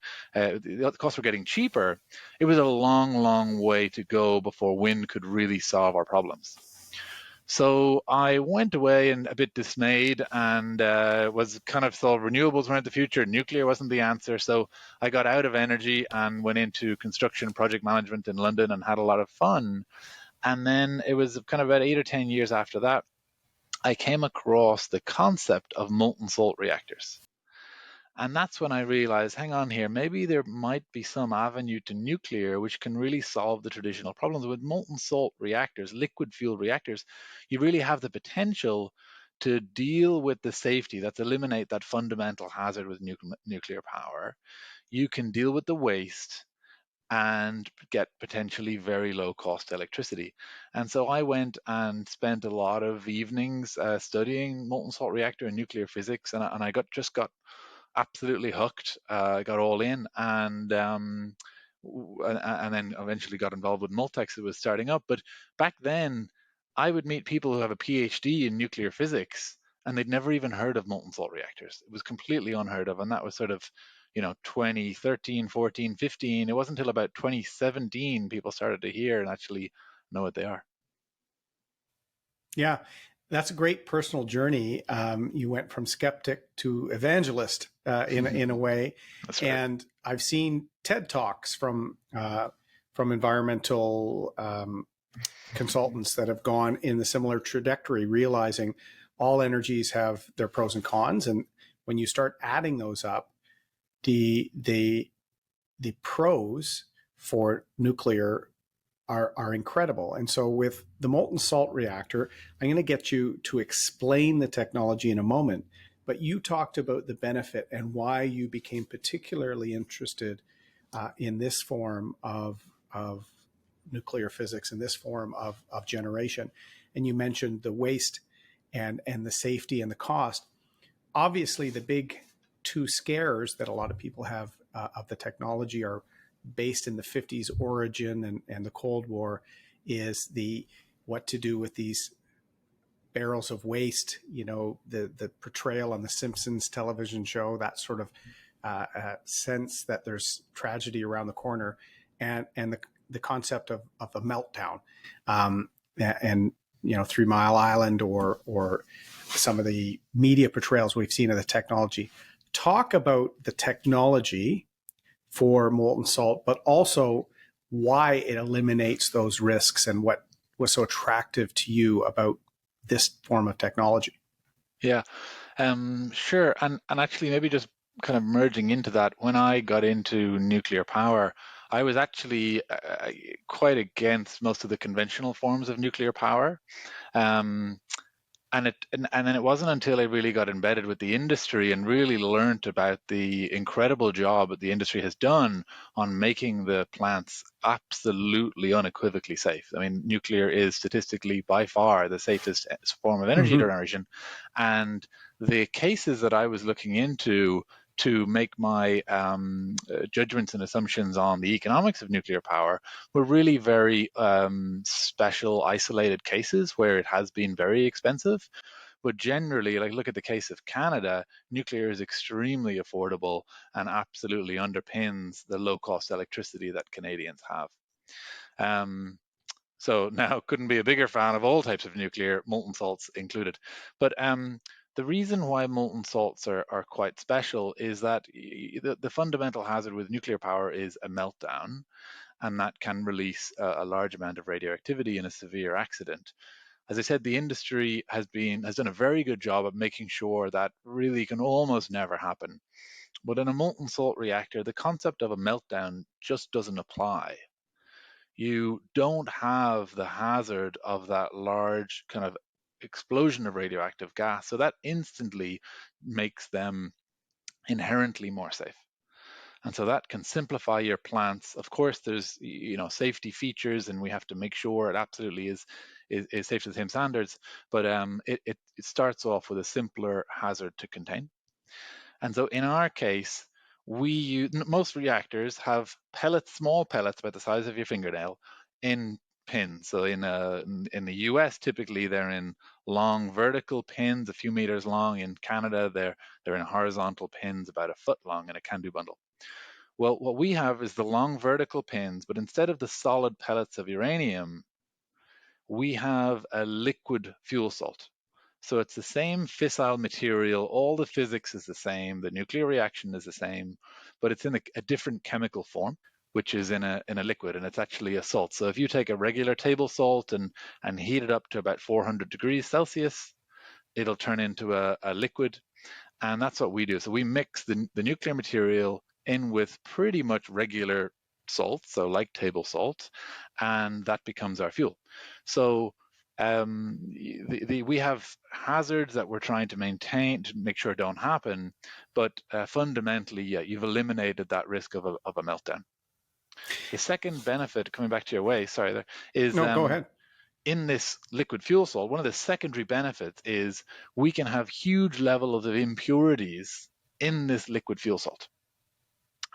D: costs were getting cheaper, it was a long, long way to go before wind could really solve our problems. So I went away and a bit dismayed and was kind of thought renewables weren't the future, nuclear wasn't the answer. So I got out of energy and went into construction project management in London and had a lot of fun. And then it was kind of about 8 or 10 years after that, I came across the concept of molten salt reactors. And that's when I realized, hang on here, maybe there might be some avenue to nuclear which can really solve the traditional problems. With molten salt reactors, liquid fuel reactors, you really have the potential to deal with the safety, that's eliminate that fundamental hazard with nuclear power. You can deal with the waste and get potentially very low cost electricity. And so I went and spent a lot of evenings studying molten salt reactor and nuclear physics, and I just got absolutely hooked. I got all in, and then eventually got involved with Moltex. It was starting up, but back then I would meet people who have a PhD in nuclear physics and they'd never even heard of molten salt reactors. It was completely unheard of, and that was sort of 2013, 14, 15. It wasn't until about 2017 people started to hear and actually know what they are.
A: Yeah, that's a great personal journey. You went from skeptic to evangelist in a way.
D: That's right.
A: And I've seen TED Talks from from environmental consultants that have gone in the similar trajectory, realizing all energies have their pros and cons. And when you start adding those up, the pros for nuclear are incredible. And so with the molten salt reactor, I'm going to get you to explain the technology in a moment, but you talked about the benefit and why you became particularly interested in this form of nuclear physics, in this form of generation. And you mentioned the waste and the safety and the cost. Obviously, the big two scares that a lot of people have of the technology are based in the 50s origin and the Cold War, is the what to do with these barrels of waste, the portrayal on the Simpsons television show, that sort of sense that there's tragedy around the corner, and the concept of a meltdown, and 3 Mile Island or some of the media portrayals we've seen of the technology. Talk about the technology for molten salt, but also why it eliminates those risks and what was so attractive to you about this form of technology.
D: Yeah, sure. And actually, maybe just kind of merging into that, when I got into nuclear power, I was actually quite against most of the conventional forms of nuclear power. Um, and then it wasn't until I really got embedded with the industry and really learned about the incredible job that the industry has done on making the plants absolutely unequivocally safe. I mean, nuclear is statistically by far the safest form of energy generation. And the cases that I was looking into to make my judgments and assumptions on the economics of nuclear power were really very special, isolated cases where it has been very expensive. But generally, like look at the case of Canada, nuclear is extremely affordable and absolutely underpins the low-cost electricity that Canadians have. So now couldn't be a bigger fan of all types of nuclear, molten salts included. But the reason why molten salts are quite special is that the fundamental hazard with nuclear power is a meltdown, and that can release a large amount of radioactivity in a severe accident. As I said, the industry has done a very good job of making sure that really can almost never happen. But in a molten salt reactor, the concept of a meltdown just doesn't apply. You don't have the hazard of that large kind of explosion of radioactive gas. So that instantly makes them inherently more safe. And so that can simplify your plants. Of course, there's safety features, and we have to make sure it absolutely is safe to the same standards. But it starts off with a simpler hazard to contain. And so in our case, most reactors have pellets, small pellets about the size of your fingernail, in pins. So in the US, typically they're in long vertical pins, a few meters long. In Canada, they're in horizontal pins about a foot long in a can-do bundle. Well, what we have is the long vertical pins, but instead of the solid pellets of uranium, we have a liquid fuel salt. So it's the same fissile material, all the physics is the same, the nuclear reaction is the same, but it's in a different chemical form, which is in a liquid, and it's actually a salt. So if you take a regular table salt and heat it up to about 400 degrees Celsius, it'll turn into a liquid, and that's what we do. So we mix the nuclear material in with pretty much regular salt, so like table salt, and that becomes our fuel. So we have hazards that we're trying to maintain to make sure don't happen, but fundamentally, yeah, you've eliminated that risk of a meltdown. The second benefit, coming back to your way, sorry, is
A: no, go ahead.
D: In this liquid fuel salt, one of the secondary benefits is we can have huge levels of impurities in this liquid fuel salt.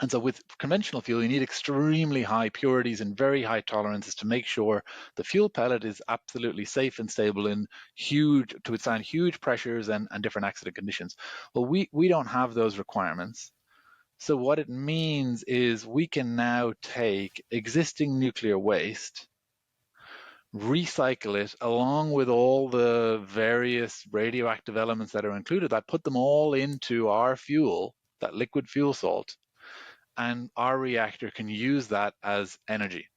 D: And so with conventional fuel, you need extremely high purities and very high tolerances to make sure the fuel pellet is absolutely safe and stable to withstand huge pressures and different accident conditions. Well, we don't have those requirements. So what it means is we can now take existing nuclear waste, recycle it along with all the various radioactive elements that are included, that put them all into our fuel, that liquid fuel salt, and our reactor can use that as energy.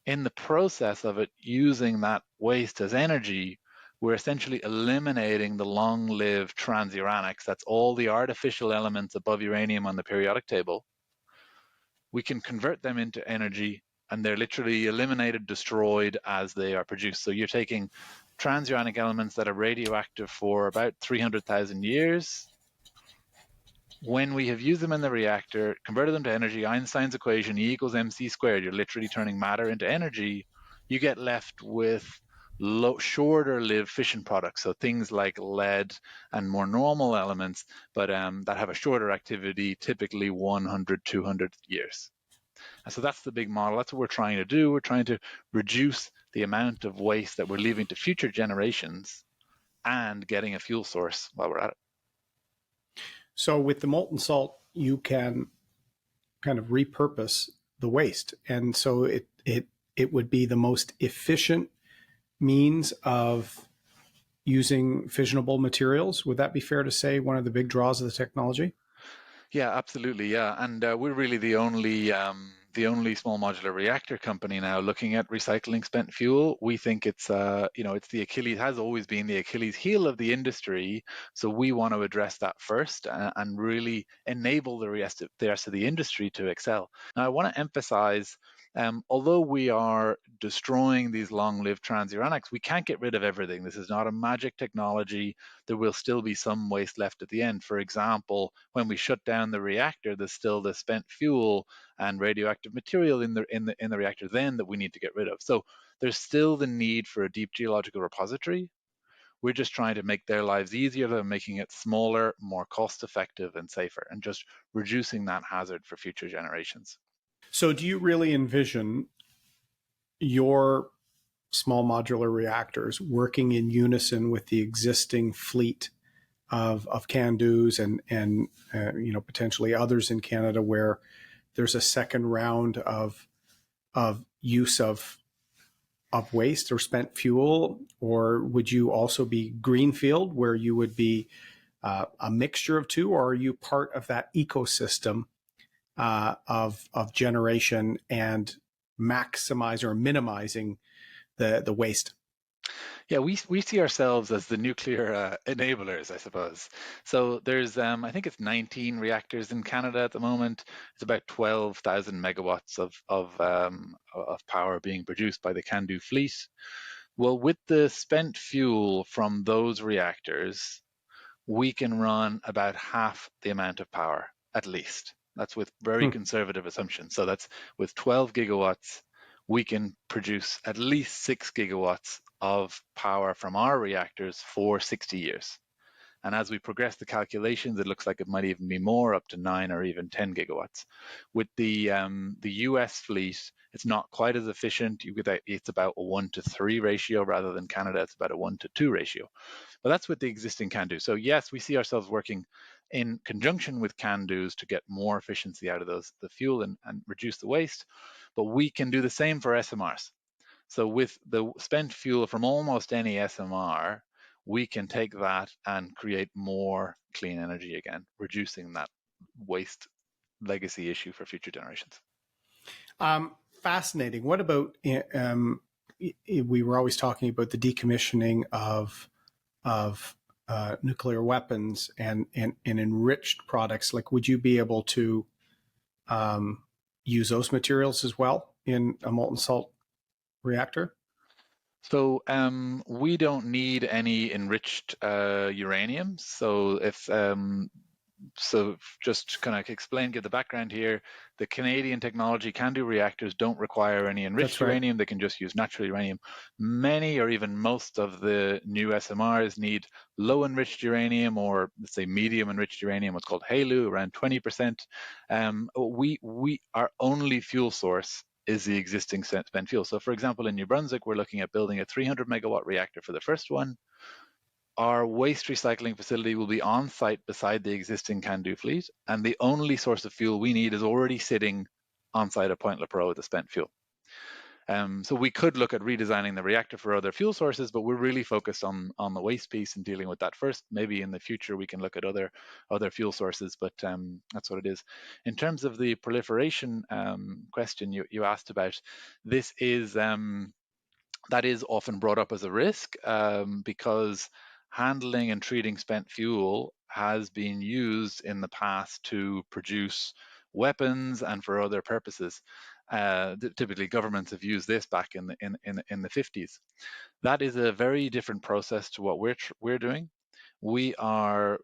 D: In the process of it using that waste as energy, we're essentially eliminating the long-lived transuranics. That's all the artificial elements above uranium on the periodic table. We can convert them into energy, and they're literally eliminated, destroyed as they are produced. So you're taking transuranic elements that are radioactive for about 300,000 years. When we have used them in the reactor, converted them to energy, Einstein's equation, E equals mc squared, you're literally turning matter into energy, you get left with shorter lived fission products. So things like lead and more normal elements, but that have a shorter activity, typically 100, 200 years. And so that's the big model. That's what we're trying to do. We're trying to reduce the amount of waste that we're leaving to future generations and getting a fuel source while we're at it.
A: So with the molten salt, you can kind of repurpose the waste. And so it would be the most efficient means of using fissionable materials. Would that be fair to say, one of the big draws of the technology?
D: Yeah, absolutely. Yeah, and we're really the only small modular reactor company now looking at recycling spent fuel. We think it's it's the Achilles, has always been the Achilles heel of the industry. So we want to address that first and really enable the rest of the industry to excel. Now, I want to emphasize. Although we are destroying these long-lived transuranics, we can't get rid of everything. This is not a magic technology. There will still be some waste left at the end. For example, when we shut down the reactor, there's still the spent fuel and radioactive material in the reactor then that we need to get rid of. So there's still the need for a deep geological repository. We're just trying to make their lives easier by making it smaller, more cost-effective, and safer, and just reducing that hazard for future generations.
A: So do you really envision your small modular reactors working in unison with the existing fleet of CANDUs and potentially others in Canada, where there's a second round of use of waste or spent fuel? Or would you also be greenfield, where you would be a mixture of two? Or are you part of that ecosystem of generation and maximize or minimizing the waste?
D: Yeah, we see ourselves as the nuclear enablers, I suppose. So there's, I think it's 19 reactors in Canada at the moment. It's about 12,000 megawatts of power being produced by the CANDU fleet. Well, with the spent fuel from those reactors, we can run about half the amount of power, at least. That's with very conservative assumptions. So that's with 12 gigawatts, we can produce at least 6 gigawatts of power from our reactors for 60 years. And as we progress the calculations, it looks like it might even be more, up to 9 or even 10 gigawatts. With the US fleet, it's not quite as efficient. It's about a 1-to-3 ratio rather than Canada. It's about a 1-to-2 ratio. But that's with the existing CANDU. So yes, we see ourselves working in conjunction with CANDUs to get more efficiency out of the fuel and reduce the waste. But we can do the same for SMRs. So with the spent fuel from almost any SMR, we can take that and create more clean energy again, reducing that waste legacy issue for future generations.
A: Fascinating. What about, we were always talking about the decommissioning of nuclear weapons and enriched products. Like, would you be able to use those materials as well in a molten salt reactor?
D: So we don't need any enriched uranium. So just kind of give the background here. The Canadian technology CANDU reactors don't require any enriched uranium. They can just use natural uranium. Many or even most of the new SMRs need low enriched uranium, or let's say medium enriched uranium, what's called HALEU, around 20%. Our only fuel source is the existing spent fuel. So for example, in New Brunswick, we're looking at building a 300 megawatt reactor for the first one. Our waste recycling facility will be on site beside the existing CANDU fleet, and the only source of fuel we need is already sitting on site at Point Lepreau, the spent fuel. So we could look at redesigning the reactor for other fuel sources, but we're really focused on the waste piece and dealing with that first. Maybe in the future we can look at other fuel sources, but that's what it is. In terms of the proliferation question you asked about, this is that is often brought up as a risk because handling and treating spent fuel has been used in the past to produce weapons and for other purposes. Typically, governments have used this back in the 50s. That is a very different process to what we're doing. Our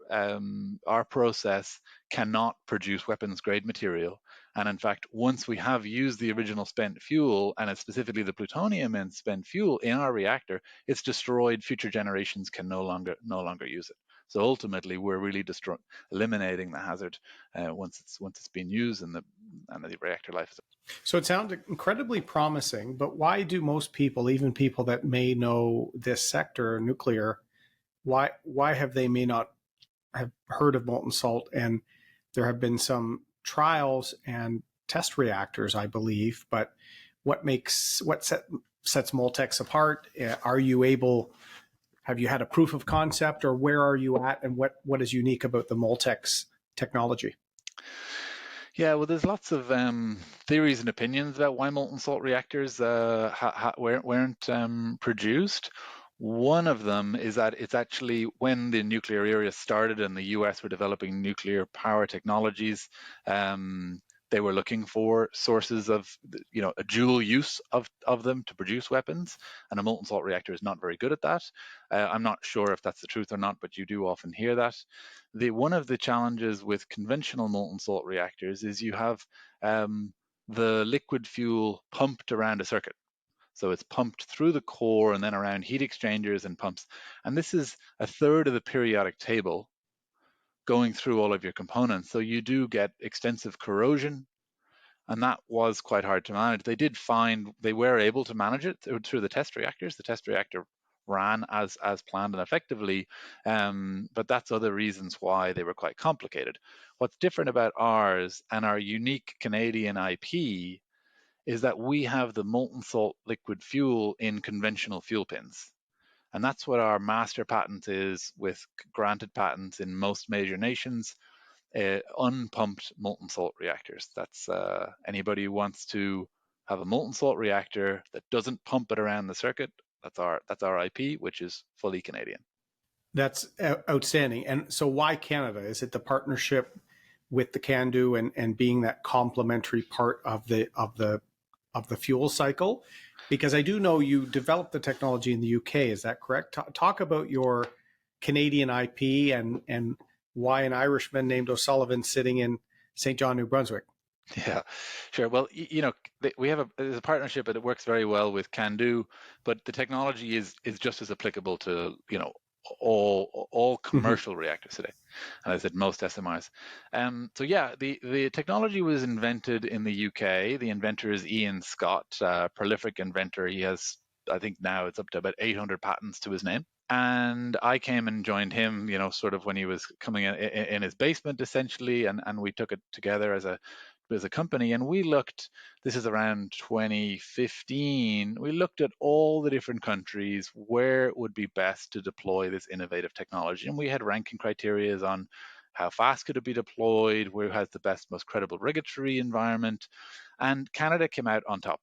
D: process cannot produce weapons grade material, and in fact, once we have used the original spent fuel, and it's specifically the plutonium in spent fuel in our reactor, it's destroyed. Future generations can no longer use it. So ultimately, we're really eliminating the hazard once it's been used, and the reactor life is.
A: So it sounds incredibly promising, but why do most people, even people that may know this sector, nuclear, why have they may not have heard of molten salt? And there have been some trials and test reactors, I believe, but what sets Moltex apart? Have you had a proof of concept, or where are you at, and what is unique about the Moltex technology?
D: Yeah, well, there's lots of theories and opinions about why molten salt reactors weren't produced. One of them is that it's actually when the nuclear era started and the US were developing nuclear power technologies, they were looking for sources of, a dual use of them to produce weapons, and a molten salt reactor is not very good at that. I'm not sure if that's the truth or not, but you do often hear that. One of the challenges with conventional molten salt reactors is you have the liquid fuel pumped around a circuit. So it's pumped through the core and then around heat exchangers and pumps. And this is a third of the periodic table going through all of your components. So you do get extensive corrosion, and that was quite hard to manage. They were able to manage it through the test reactors. The test reactor ran as planned and effectively, but that's other reasons why they were quite complicated. What's different about ours and our unique Canadian IP is that we have the molten salt liquid fuel in conventional fuel pins. And that's what our master patent is, with granted patents in most major nations, unpumped molten salt reactors. That's anybody who wants to have a molten salt reactor that doesn't pump it around the circuit. That's our IP, which is fully Canadian.
A: That's outstanding. And so why Canada? Is it the partnership with the CANDU and being that complementary part of the fuel cycle? Because I do know you developed the technology in the UK. Is that correct? Talk about your Canadian IP and why an Irishman named O'Sullivan sitting in St. John, New Brunswick.
D: Yeah, sure. Well, we have a partnership, but it works very well with CANDU, but the technology is just as applicable to, all commercial reactors today. And I said most SMRs. So yeah, the technology was invented in the UK. The inventor is Ian Scott, prolific inventor. He has, I think now it's up to about 800 patents to his name. And I came and joined him, sort of when he was coming in his basement, essentially, and we took it together as a company. And this is around 2015, we looked at all the different countries where it would be best to deploy this innovative technology. And we had ranking criteria on how fast could it be deployed, where has the best, most credible regulatory environment. And Canada came out on top.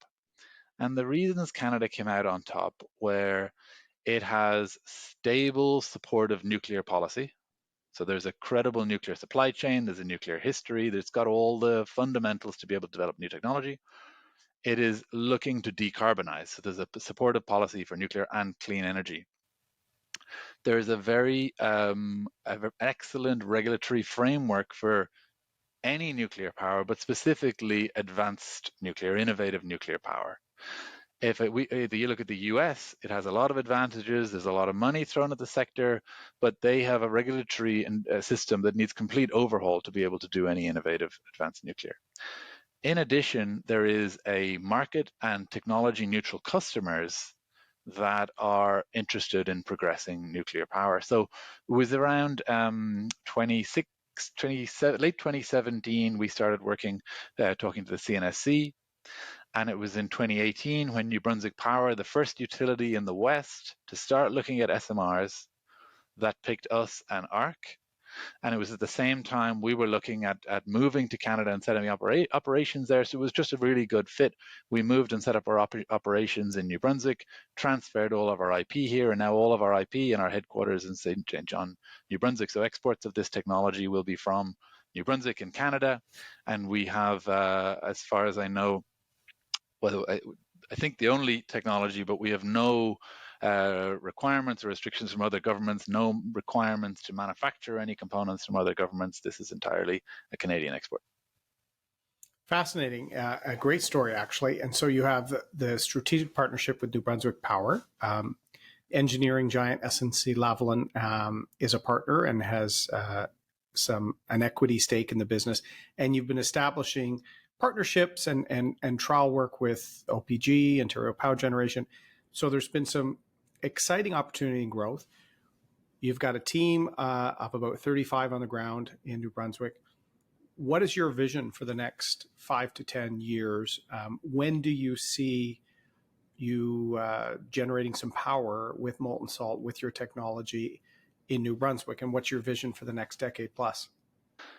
D: And the reasons Canada came out on top were it has stable, supportive nuclear policy. So there's a credible nuclear supply chain, there's a nuclear history, there's got all the fundamentals to be able to develop new technology. It is looking to decarbonize. So there's a supportive policy for nuclear and clean energy. There's a very excellent regulatory framework for any nuclear power, but specifically advanced nuclear, innovative nuclear power. If you look at the US, it has a lot of advantages. There's a lot of money thrown at the sector, but they have a regulatory system that needs complete overhaul to be able to do any innovative advanced nuclear. In addition, there is a market and technology neutral customers that are interested in progressing nuclear power. So it was around late 2017, we started working, talking to the CNSC. And it was in 2018 when New Brunswick Power, the first utility in the West to start looking at SMRs, that picked us and ARC. And it was at the same time we were looking at moving to Canada and setting up operations there. So it was just a really good fit. We moved and set up our operations in New Brunswick, transferred all of our IP here, and now all of our IP and our headquarters in St. John, New Brunswick. So exports of this technology will be from New Brunswick in Canada. And we have, as far as I know, well, I think the only technology, but we have no requirements or restrictions from other governments, no requirements to manufacture any components from other governments. This is entirely a Canadian export.
A: Fascinating. A great story, actually. And so you have the strategic partnership with New Brunswick Power. Engineering giant SNC-Lavalin is a partner and has an equity stake in the business. And you've been establishing partnerships and trial work with OPG, Ontario Power Generation. So there's been some exciting opportunity and growth. You've got a team of about 35 on the ground in New Brunswick. What is your vision for the next 5 to 10 years? When do you see you generating some power with molten salt, with your technology in New Brunswick? And what's your vision for the next decade plus?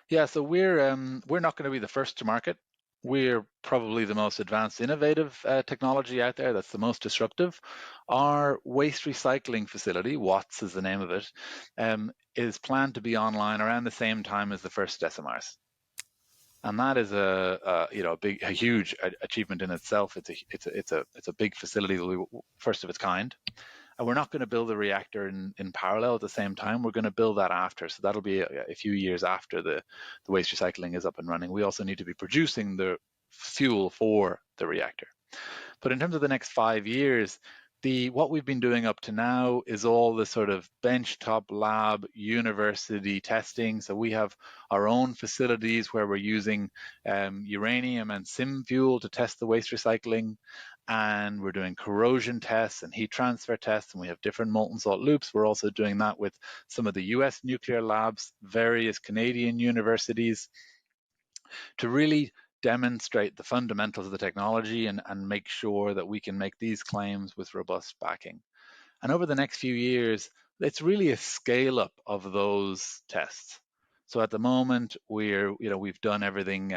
D: Yeah, so we're not going to be the first to market. We're probably the most advanced, innovative technology out there that's the most disruptive. Our waste recycling facility, Watts is the name of it, is planned to be online around the same time as the first SMRs. And that is a huge achievement in itself. It's a big facility, first of its kind. And we're not going to build a reactor in parallel at the same time. We're going to build that after. So that'll be a few years after the waste recycling is up and running. We also need to be producing the fuel for the reactor. But in terms of the next 5 years, what we've been doing up to now is all the sort of benchtop lab university testing. So we have our own facilities where we're using uranium and SIM fuel to test the waste recycling. And we're doing corrosion tests and heat transfer tests, and we have different molten salt loops. We're also doing that with some of the US nuclear labs, various Canadian universities, to really demonstrate the fundamentals of the technology and make sure that we can make these claims with robust backing. And over the next few years, it's really a scale up of those tests. So at the moment, we've done everything.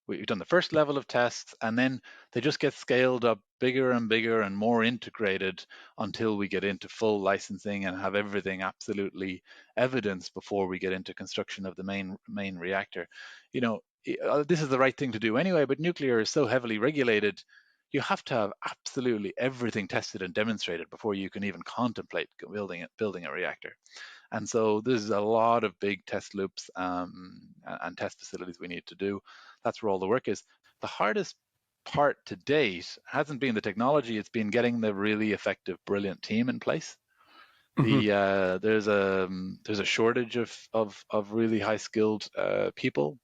D: We've done the first level of tests, and then they just get scaled up bigger and bigger and more integrated until we get into full licensing and have everything absolutely evidenced before we get into construction of the main reactor. This is the right thing to do anyway, but nuclear is so heavily regulated. You have to have absolutely everything tested and demonstrated before you can even contemplate building a reactor. And so there's a lot of big test loops and test facilities we need to do. That's where all the work is. The hardest part to date hasn't been the technology, it's been getting the really effective, brilliant team in place. Mm-hmm. There's a shortage of really high skilled people,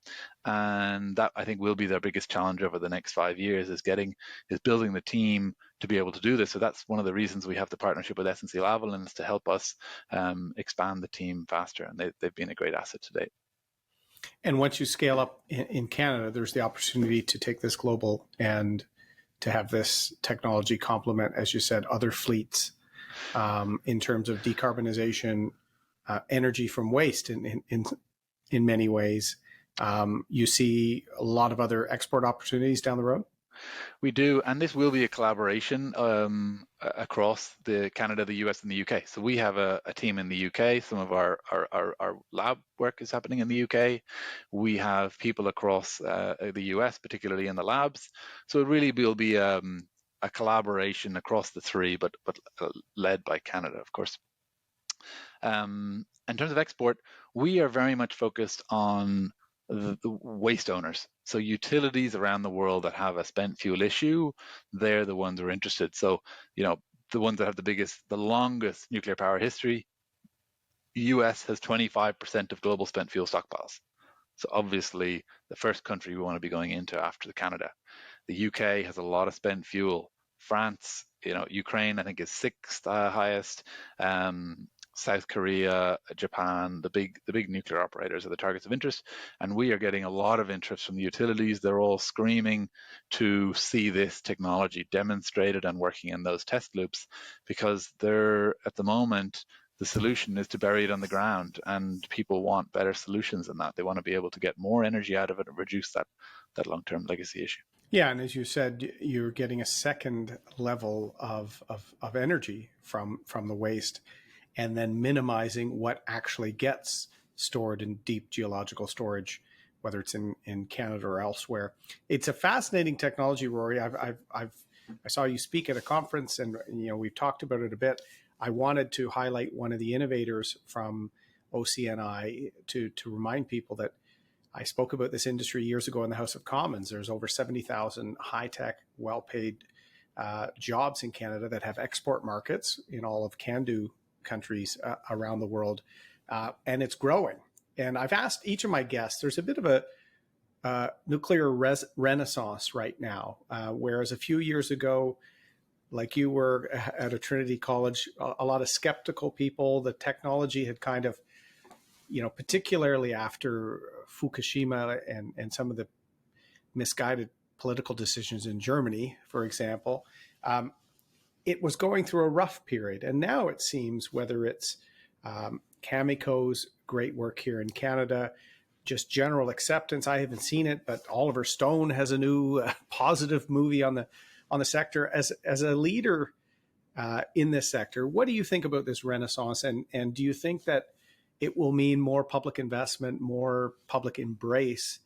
D: and that I think will be their biggest challenge over the next 5 years is building the team to be able to do this. So that's one of the reasons we have the partnership with SNC-Lavalin, is to help us expand the team faster, and they've been a great asset to date.
A: And once you scale up in Canada, there's the opportunity to take this global and to have this technology complement, as you said, other fleets. In terms of decarbonization, energy from waste in many ways. You see a lot of other export opportunities down the road?
D: We do, and this will be a collaboration across Canada, the US, and the UK. So we have a team in the UK. Some of our lab work is happening in the UK. We have people across the US, particularly in the labs. So it really will be a collaboration across the three, but led by Canada, of course. In terms of export, we are very much focused on the waste owners. So utilities around the world that have a spent fuel issue, they're the ones who are interested. So, the ones that have the longest nuclear power history, the US has 25% of global spent fuel stockpiles. So obviously the first country we want to be going into after Canada. The UK has a lot of spent fuel. France, Ukraine, I think is sixth highest. South Korea, Japan, the big nuclear operators are the targets of interest, and we are getting a lot of interest from the utilities. They're all screaming to see this technology demonstrated and working in those test loops, because they're at the moment the solution is to bury it on the ground, and people want better solutions than that. They want to be able to get more energy out of it and reduce that long-term legacy issue.
A: Yeah, and as you said, you're getting a second level of energy from the waste, and then minimizing what actually gets stored in deep geological storage, whether it's in Canada or elsewhere. It's a fascinating technology, Rory. I saw you speak at a conference, and we've talked about it a bit. I wanted to highlight one of the innovators from OCNI to remind people that I spoke about this industry years ago in the House of Commons. There's over 70,000 high-tech, well-paid jobs in Canada that have export markets in all of CANDU countries around the world, and it's growing. And I've asked each of my guests, there's a bit of a nuclear renaissance right now, whereas a few years ago, like you were at a Trinity College, a lot of skeptical people, the technology had kind of, particularly after Fukushima and some of the misguided political decisions in Germany, for example, it was going through a rough period. And now it seems, whether it's Cameco's great work here in Canada, just general acceptance. I haven't seen it, but Oliver Stone has a new positive movie on the sector. As a leader in this sector, what do you think about this renaissance? And do you think that it will mean more public investment, more public embrace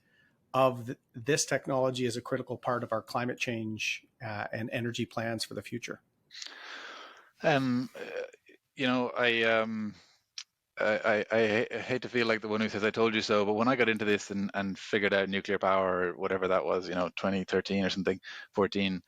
A: of this technology as a critical part of our climate change and energy plans for the future?
D: I hate to feel like the one who says I told you so, but when I got into this and figured out nuclear power, or whatever that was, 2013 or something, 14,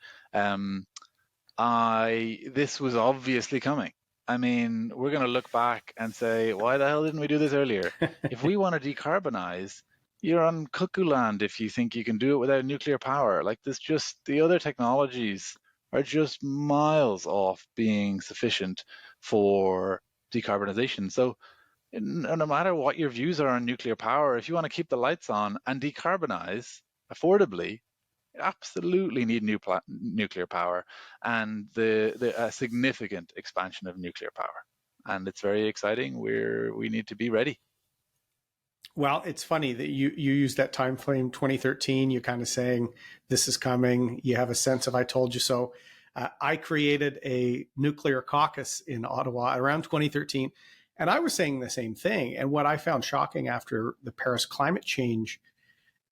D: this was obviously coming. I mean, we're going to look back and say, why the hell didn't we do this earlier? If we want to decarbonize, you're on cuckoo land if you think you can do it without nuclear power. Like, the other technologies are just miles off being sufficient for decarbonization. So no matter what your views are on nuclear power, if you want to keep the lights on and decarbonize affordably, you absolutely need nuclear power, and a significant expansion of nuclear power. And it's very exciting. We need to be ready.
A: Well, it's funny that you use that time frame, 2013. You're kind of saying this is coming. You have a sense of I told you so. I created a nuclear caucus in Ottawa around 2013, and I was saying the same thing. And what I found shocking after the Paris climate change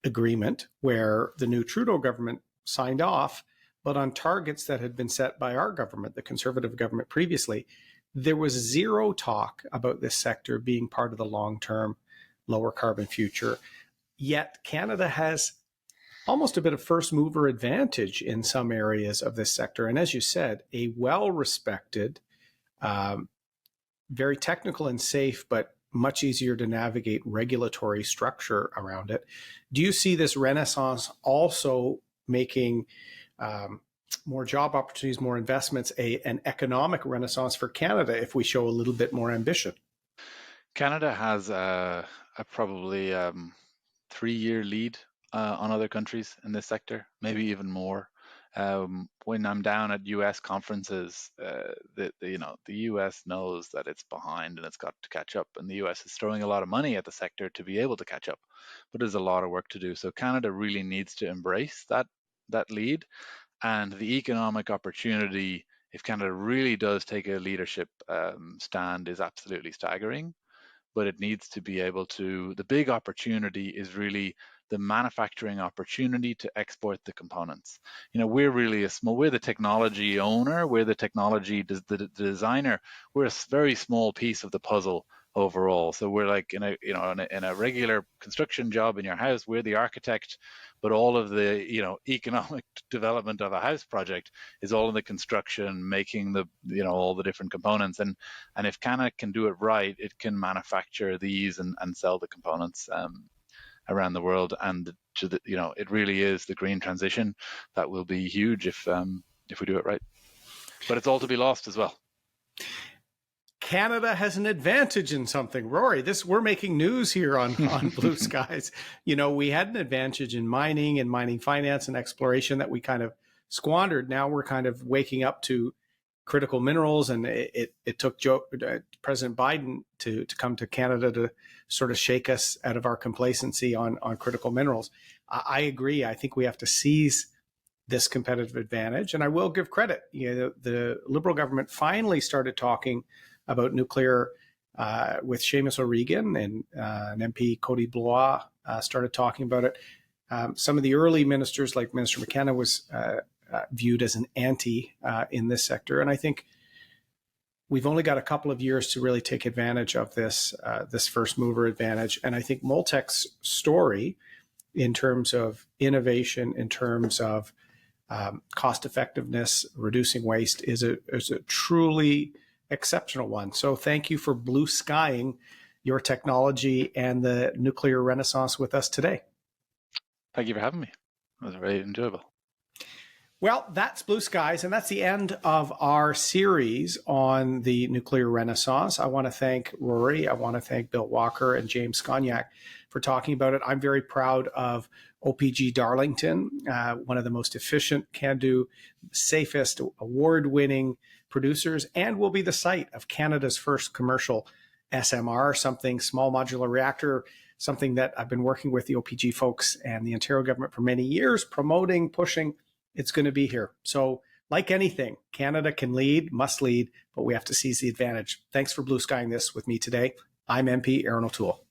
A: agreement, where the new Trudeau government signed off, but on targets that had been set by our government, the Conservative government previously, there was zero talk about this sector being part of the long-term lower carbon future. Yet Canada has almost a bit of first mover advantage in some areas of this sector. And as you said, a well-respected, very technical and safe, but much easier to navigate regulatory structure around it. Do you see this renaissance also making more job opportunities, more investments, an economic renaissance for Canada if we show a little bit more ambition?
D: Canada has a probably 3-year lead on other countries in this sector, maybe even more. When I'm down at US conferences, the US knows that it's behind and it's got to catch up, and the US is throwing a lot of money at the sector to be able to catch up, but there's a lot of work to do. So Canada really needs to embrace that lead, and the economic opportunity, if Canada really does take a leadership stand, is absolutely staggering. But it needs to be able to, the big opportunity is really the manufacturing opportunity to export the components. We're really we're the technology owner, we're the technology, the designer, we're a very small piece of the puzzle overall. So we're like in a regular construction job in your house, we're the architect, but all of the economic development of a house project is all in the construction, making the all the different components. And if Canada can do it right, it can manufacture these and sell the components around the world. And it really is the green transition that will be huge if we do it right. But it's all to be lost as well.
A: Canada has an advantage in something. Rory, we're making news here on Blue Skies. You know, we had an advantage in mining and mining finance and exploration that we kind of squandered. Now we're kind of waking up to critical minerals, and it took President Biden to come to Canada to sort of shake us out of our complacency on critical minerals. I agree. I think we have to seize this competitive advantage, and I will give credit. You know, the Liberal government finally started talking about nuclear with Seamus O'Regan, and an MP, Cody Blois, started talking about it. Some of the early ministers, like Minister McKenna, was viewed as an anti in this sector. And I think we've only got a couple of years to really take advantage of this first mover advantage. And I think Moltex's story in terms of innovation, in terms of cost effectiveness, reducing waste is a truly exceptional one. So thank you for blue skying your technology and the nuclear renaissance with us today.
D: Thank you for having me. It was very enjoyable.
A: Well, that's Blue Skies, and that's the end of our series on the nuclear renaissance. I want to thank Rory, I want to thank Bill Walker and James Sconiac for talking about it. I'm very proud of OPG Darlington, one of the most efficient, can-do, safest, award-winning producers, and will be the site of Canada's first commercial SMR, something small modular reactor, something that I've been working with the OPG folks and the Ontario government for many years, promoting, pushing. It's going to be here. So like anything, Canada can lead, must lead, but we have to seize the advantage. Thanks for blue skying this with me today. I'm MP Erin O'Toole.